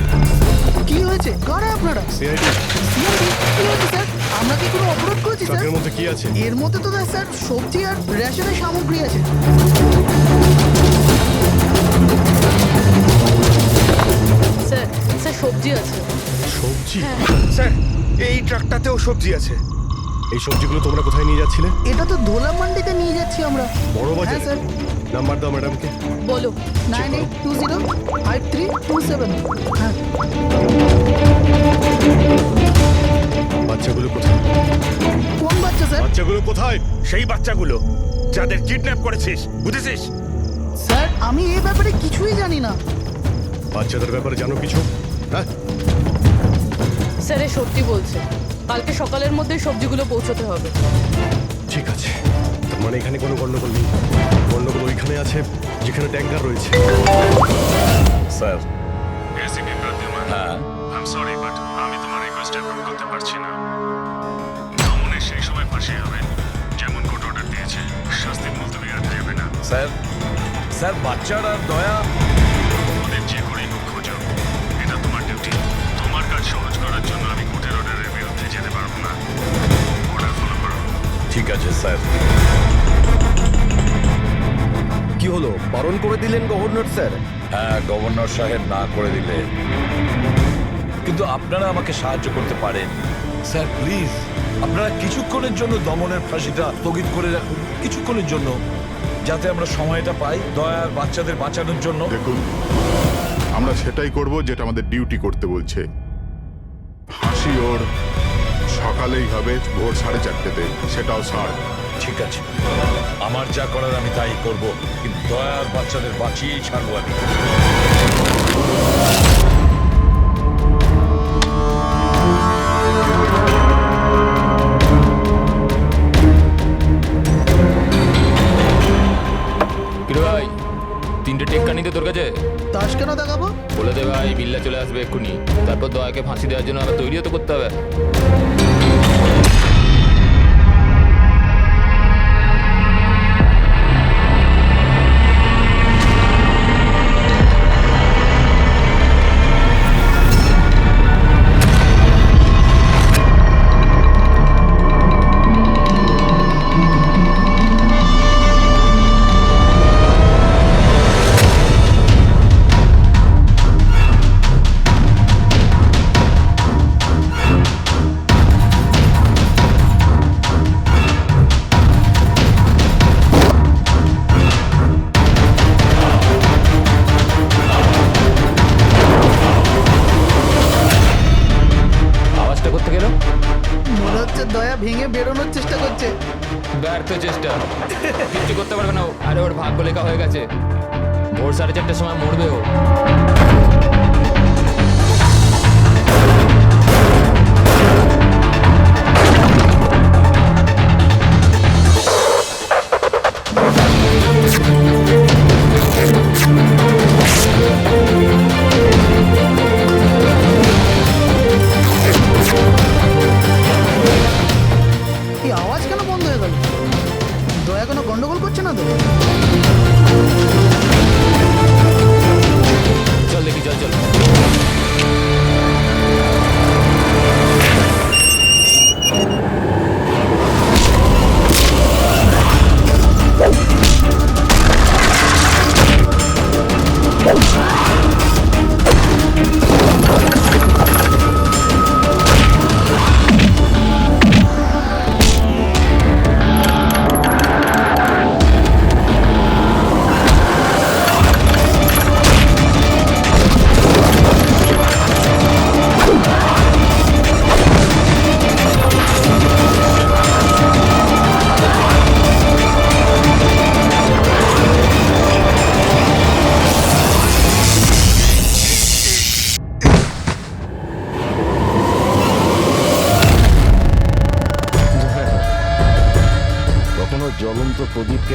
কি হয়েছে? কারা আপনারা? সিআইডি। সিআইডি? কি হয়েছে স্যার? আমরা কি কোনো অপরাধ করেছি স্যার? ট্রাকের মধ্যে কি আছে? এর মধ্যে তো স্যার সবজি আর রেশনের সামগ্রী আছে। স্যার স্যার সবজি আছে। সবজি? স্যার, এই ট্রাকটাতেও সবজি আছে। এই সবজিগুলো তোমরা কোথায় নিয়ে যাচ্ছিলে? এটা তো ধোলা মান্ডিতে নিয়ে যাচ্ছি আমরা। বড় বাজার? হ্যাঁ স্যার। নাম্বার দাও ম্যাডামকে। বলো। 98205327। হ্যাঁ। বাচ্চাগুলো কোথায়? কোন বাচ্চা স্যার? বাচ্চাগুলো কোথায়? সেই বাচ্চাগুলো যাদের কিডন্যাপ করেছিস, বুঝেছিস? স্যার, আমি এই ব্যাপারে কিছুই জানি না। বাচ্চাদের ব্যাপারে জানো কিছু? হ্যাঁ, স্যার এ সত্যি বলছে, কালকে সকালের মধ্যে সবজিগুলো পৌঁছতে হবে। ঠিক আছে। তার মানে এখানে কোনো গন্ডগোল নেই। গন্ডগোল ওইখানে আছে যেখানে ট্যাঙ্কার রয়েছে। স্যার। এসিপি প্রদ্যুমান, হ্যাঁ, আই এম সরি বাট আমি তোমার রিকোয়েস্ট অ্যাপ্রুভ করতে পারছি না। দমনের সেই সময় ফাঁসি হবে যেমন কোর্ট অর্ডার দিয়েছে, শাস্তি মুলতবি রাখা যাবে না। স্যার, স্যার বাচ্চার আর দয়া ওদের যে করেই হোক খোঁজো, এটা তোমার ডিউটি। তোমার কাজ সহজ করার জন্য আমি কোর্টের অর্ডারের বিরুদ্ধে যেতে পারবো না। অর্ডার ফলো করো। ঠিক আছে স্যার। কি হলো, বারণ করে দিলেন গভর্নর স্যার? হ্যাঁ, গভর্নর সাহেব না করে দিলে, কিন্তু আপনারা আমাকে সাহায্য করতে পারেন। স্যার প্লিজ, আপনারা কিছুক্ষণের জন্য দমনের ফাঁসিটা স্থগিত করে রাখুন, কিছুক্ষণের জন্য, যাতে আমরা সময়টা পাই দয়ার বাচ্চাদের বাঁচানোর জন্য। দেখুন, আমরা সেটাই করব যেটা আমাদের ডিউটি করতে বলছে। ফাঁসি ওর সকালেই হবে, ভোর 4:30-তে, সেটাও ছাড়। ঠিক আছে, আমার যা করার আমি তাই করব, কিন্তু দয়ার বাচ্চাদের বাঁচিয়েই ছাড়বো আমি। কিরে ভাই, 3টে টেক্কা নিতে তোর কাছে? তাস কেন দেখাবো? বলে দে ভাই, বিল্লা চলে আসবে এক্ষুনি। তারপর দয়াকে ফাঁসি দেওয়ার জন্য আবার তৈরিও তো করতে হবে। ভেঙে বেরোনোর চেষ্টা করছে। ব্যর্থ চেষ্টা, কিচ্ছু করতে পারবে না ও। আরে ওর ভাগ্য লেখা হয়ে গেছে, ভোর 4:30টার সময় মরবে ও। এই আওয়াজ কেন বন্ধ হয়ে গেল? দয়া কোনো গন্ডগোল করছে না তো? চল দেখি, চল চল।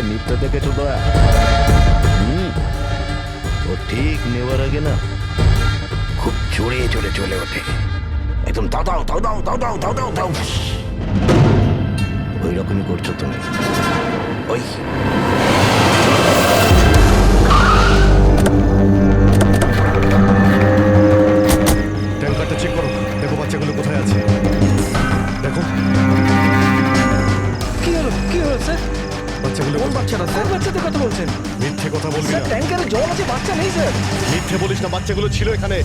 নিতে দেখেছো দয়া? ও ঠিক নেওয়ার আগে না খুব জোরে জোরে চলে ওঠে, একদম দাও দাও দাও দাও দাও দাও দাও দাও দাও। ওই রকমই করছো তুমি। ওই ট্যাঙ্কারটা চেক করো, দেখো বাচ্চাগুলো কোথায় আছে। দেখো কি হলো কি হলো স্যার? বাচ্চাগুলো কোন বাচ্চারা স্যার? বাচ্চাদের কথা বলছেন? মিথ্যে কথা বলবি না। ট্যাঙ্কারে জল আছে, বাচ্চা নেই স্যার। মিথ্যে বলিস না, বাচ্চাগুলো ছিল এখানে।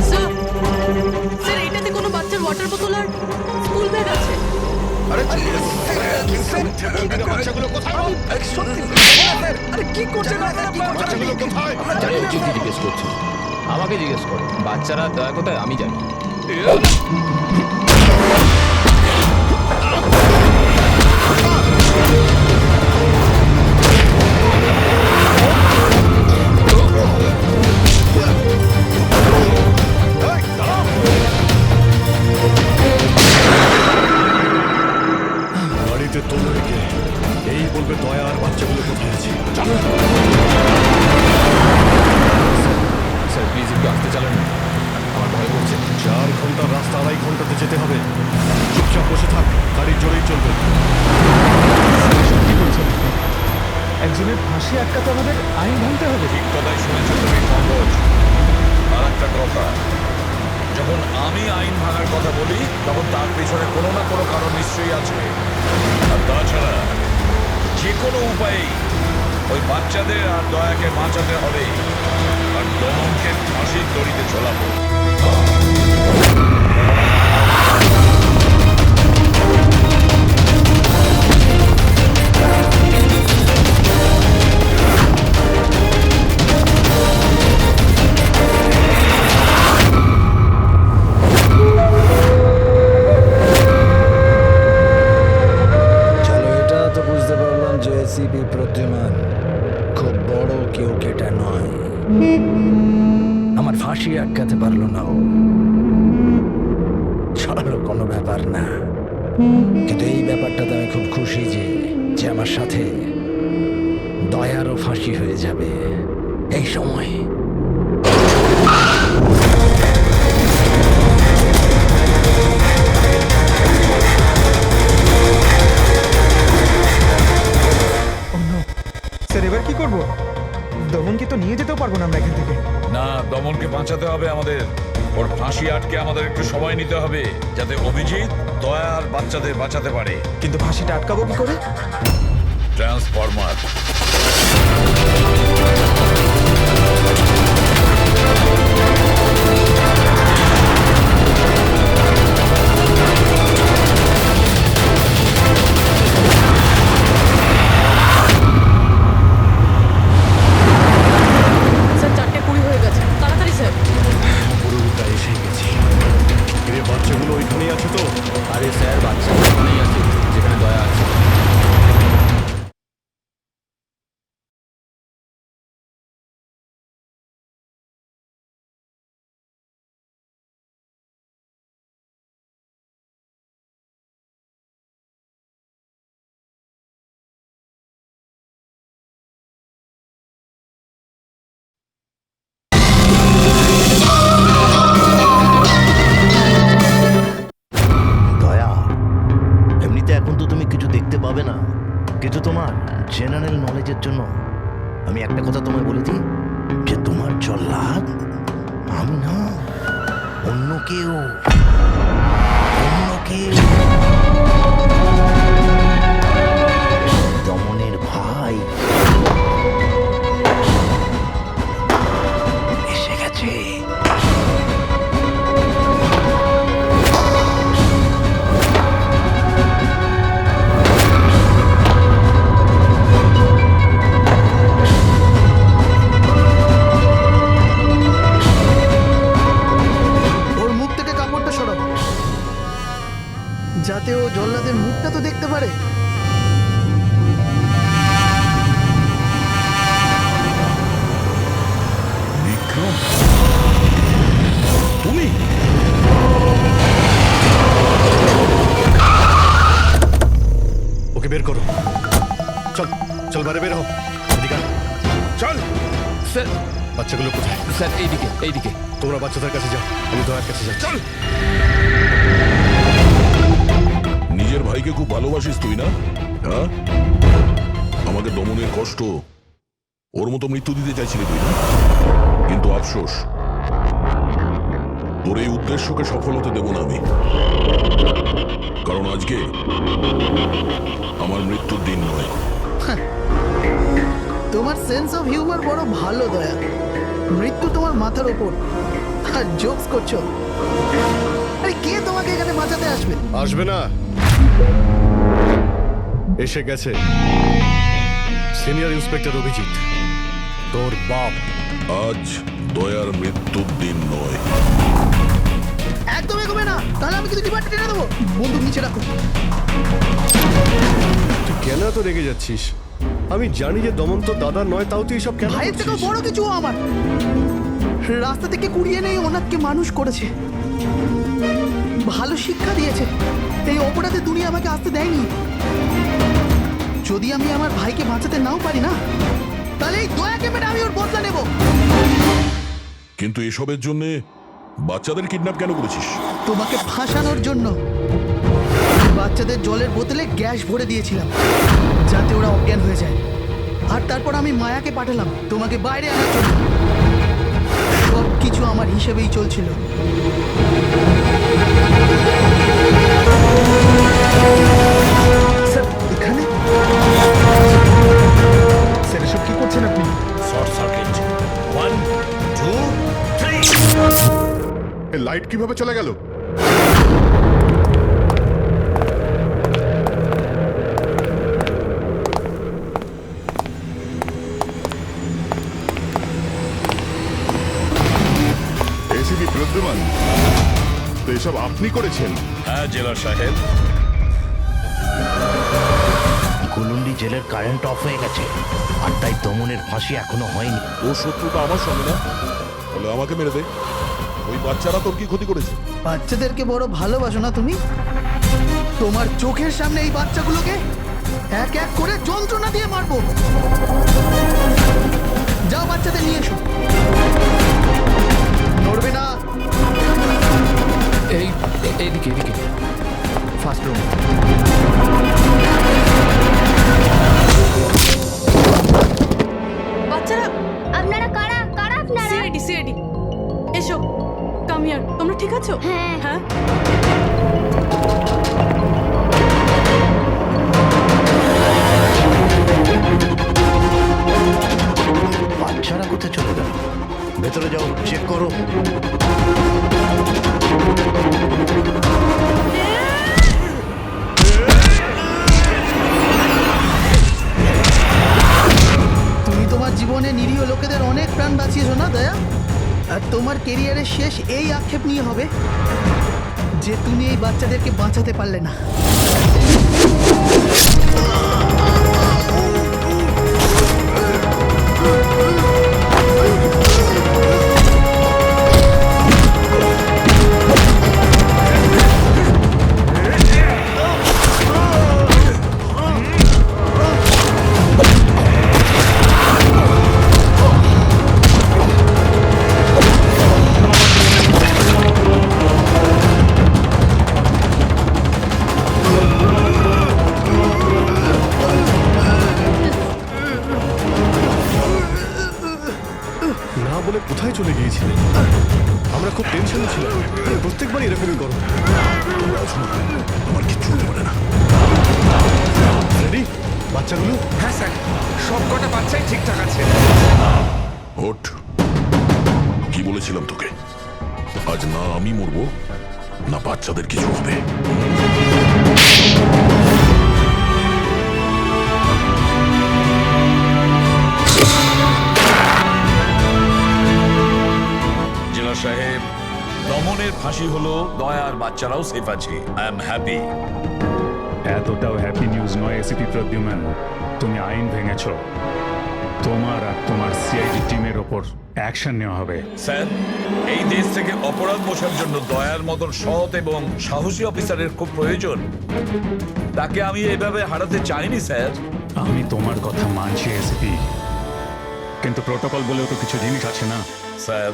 স্যার স্যার এটাতে কোনো বাচ্চার ওয়াটার বোতল আর স্কুল ব্যাগ আছে। আরে মিথ্যে বলবি না, বাচ্চাগুলো কোথায়? সত্যি স্যার, আরে কি করছেন আপনারা? বাচ্চাগুলো কোথায়? জিজ্ঞেস করছি, আমাকে জিজ্ঞেস করো। বাচ্চারা দয়া কোথায় আমি জানি। বাড়িতে তোলো রেখে এই বলবে দয়া আর বাচ্চাগুলো কোথায় আছে। স্যার প্লিজ একটু আসতে চালান, আমার ভয় করছে। 4 ঘন্টার রাস্তা 2.5 ঘন্টাতে যেতে হবে। চুপচাপ বসে থাক, গাড়ির জোরেই চলবে। কি বলছেন? একজনের ফাঁসি আটকাতে আমাদের আইন ভাঙতে হবে? ঠিক কথাই শুনেছো তুমি পঙ্কজ। আর একটা কথা, যখন আমি আইন ভাঙার কথা বলি তখন তার পেছনে কোনো না কোনো কারণ নিশ্চয়ই আছে। আর তাছাড়া যে কোনো উপায়েই ওই বাচ্চাদের আর দয়াকে বাঁচাতে হবে, আর দমনকে ফাঁসির দড়িতে ঝোলাবো। চলো, এটা তো বুঝতে পারলাম যে এসিপি প্রদ্যুমান খুব বড় কেউ কেটা নয়। আমার ফাঁসি আটকাতে পারলো না ও। চলো, কোনো ব্যাপার না। কিন্তু এই ব্যাপারটাতে আমি খুব খুশি যে আমার সাথে দয়ারও ফাঁসি হয়ে যাবে এই সময়। স্যার এবার কি করব? দমনকে তো নিয়ে যেতেও পারবো না আমরা এখান থেকে। না, দমনকে বাঁচাতে হবে আমাদের। ওর ফাঁসি আটকে আমাদের একটু সময় নিতে হবে, যাতে অভিজিৎ দয়া আর বাচ্চাদের বাঁচাতে পারে। কিন্তু ফাঁসিটা আটকাবো কি করে? ট্রান্সফরমার। স্যার 4:20 হয়ে গেছে, তাড়াতাড়ি স্যার। পুরোটা এসে গেছি। এর বাচ্চাগুলো ওইখানেই আছে তো? আরে স্যার বাচ্চা ওখানেই আছে যেখানে দয়া আছে। দয়া, এমনিতে এখন তো তুমি কিছু দেখতে পাবে না, কিন্তু তোমার জেনারেল নলেজের জন্য আমি একটা কথা তোমায় বলে দিই, যে তোমার জল্লাদ আমি না, অন্য কেউ। দমনের ভাই এসে গেছে। ওর মুখ থেকে কাপড়টা সরাবো। যা চল স্যার বাচ্চাগুলো কোথায়? স্যার এইদিকে এইদিকে। তোমরা বাচ্চাদের কাছে যাও, আমি দয়ার কাছে যাচ্ছি। চল। নিজের ভাইকে খুব ভালোবাসিস তুই না? হ্যাঁ, আমাকে দমনের কষ্ট, ওর মতো মৃত্যু দিতে চাইছিলি তুই না? কিন্তু আফসোস, তোর এই উদ্দেশ্যকে সফল হতে দেব না আমি। কারণ আজকে আমার মৃত্যুর দিন নয়। তোমার সেন্স অফ হিউমার বড় ভালো দয়া। মৃত্যু তোমার মাথার ওপর আর জোকস করছো। আরে কে তোমাকে এখানে বাঁচাতে আসবে? আসবে না, এসে গেছে সিনিয়র ইন্সপেক্টর অভিজিৎ, তোর বাপ। আজ দয়ার মৃত্যুর দিন নয়। একদম এগোবে না, তাহলে আমি কিন্তু ডিপার্টমেন্টে টেনে দেবো। বন্দুক নিচে রাখো। তুই কেন এত রেগে যাচ্ছিস? আমি জানি যে দমন তো দাদা নয়, তাও তুই সব কেন ভাইয়ের থেকেও করছিস? বড় কিছু ও আমার। রাস্তা থেকে কুড়িয়ে নেই ওনাকে মানুষ করেছে, ভালো শিক্ষা দিয়েছে। এই অপরাধে দুনিয়া আমাকে আসতে দেয়নি। যদি আমি আমার ভাইকে বাঁচাতে নাও পারি না, তাহলে এই দয়াকে মেরে আমি ওর বদলা নেব। কিন্তু এসবের জন্য বাচ্চাদের কিডন্যাপ কেন করেছিস? তোমাকে ফাঁসানোর জন্য। বাচ্চাদের জলের বোতলে গ্যাস ভরে দিয়েছিলাম যাতে ওরা অজ্ঞান হয়ে যায়। আর তারপর আমি মায়াকে পাঠালাম তোমাকে বাইরে আনার জন্য। সব কিছু আমার হিসেবেই চলছিল। স্যার এখানে স্যার এসব কি করছেন আপনি? Short circuit 1 2 3। লাইট কিভাবে চলে গেল? এসিপি প্রদ্যুমান, তো এসব আপনি করেছেন? হ্যাঁ জেলার সাহেব। কুলুন্ডি জেলের কারেন্ট অফ হয়ে গেছে, আর তাই দমনের ফাঁসি এখনো হয়নি। ও শত্রুটা আমার সঙ্গে না, বলে আমাকে মেরে দে। ওই বাচ্চারা তোর কি ক্ষতি করেছে? বাচ্চাদেরকে বড় ভালোবাসো না তুমি? তোমার চোখের সামনে এই বাচ্চাগুলোকে এক এক করে যন্ত্রণা দিয়ে মারবো। যাও বাচ্চাদের নিয়ে এসো। নড়বে না। এইদিকে এইদিকে ফার্স্ট রুম। বাচ্চারা, আপনারা কারা কারা আপনারা? সিআইডি সিআইডি, এসো। Come here. তোমরা ঠিক আছো? হ্যাঁ। হ্যাঁ। বাচ্চারা কোথায় চলে গেল? ভেতরে যাও, চেক করো। তুমি তোমার জীবনে নিরীহ লোকেদের অনেক প্রাণ বাঁচিয়েছো না দয়া? আর তোমার কেরিয়ারের শেষ এই আক্ষেপ নিয়ে হবে যে তুমি এই বাচ্চাদেরকে বাঁচাতে পারলে না। না বলে কোথায় চলে গিয়েছিলেন? আমরা খুব টেনশনে ছিলাম, প্রত্যেকবার এরকমই করো। আমার কিচ্ছু হতে পারে না। রেডি বাচ্চাগুলো? হ্যাঁ স্যার, সব কটা বাচ্চাই ঠিকঠাক আছে। ওঠ, কি বলেছিলাম তোকে? আজ না আমি মরবো, না বাচ্চাদের কিছু হবে। জেলা সাহেব, দমনের ফাঁসি হলো, দয়ার বাচ্চারাও সেফ আছে। I am happy. এতটাও হ্যাপি নিউজ নয় এসিপি প্রদ্যুমান। তুমি আইন ভেঙেছ। তোমার আর তোমার সিআইডি টিমের ওপর অ্যাকশন নেওয়া হবে। স্যার, এই দেশ থেকে অপরাধ মোছার জন্য দয়ার মতন সৎ এবং সাহসী অফিসারের খুব প্রয়োজন। তাকে আমি এভাবে হারাতে চাইনি স্যার। আমি তোমার কথা মানছি এসপি, কিন্তু প্রোটোকল বলেও তো কিছু জিনিস আছে না। স্যার,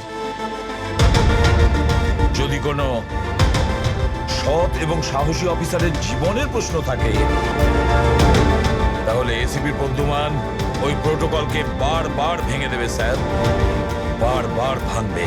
যদি কোনো সৎ এবং সাহসী অফিসারের জীবনের প্রশ্ন থাকে, তাহলে এসিপি প্রদ্যুমান ওই প্রোটোকলকে বারবার ভেঙে দেবে স্যার, বারবার ভাঙবে।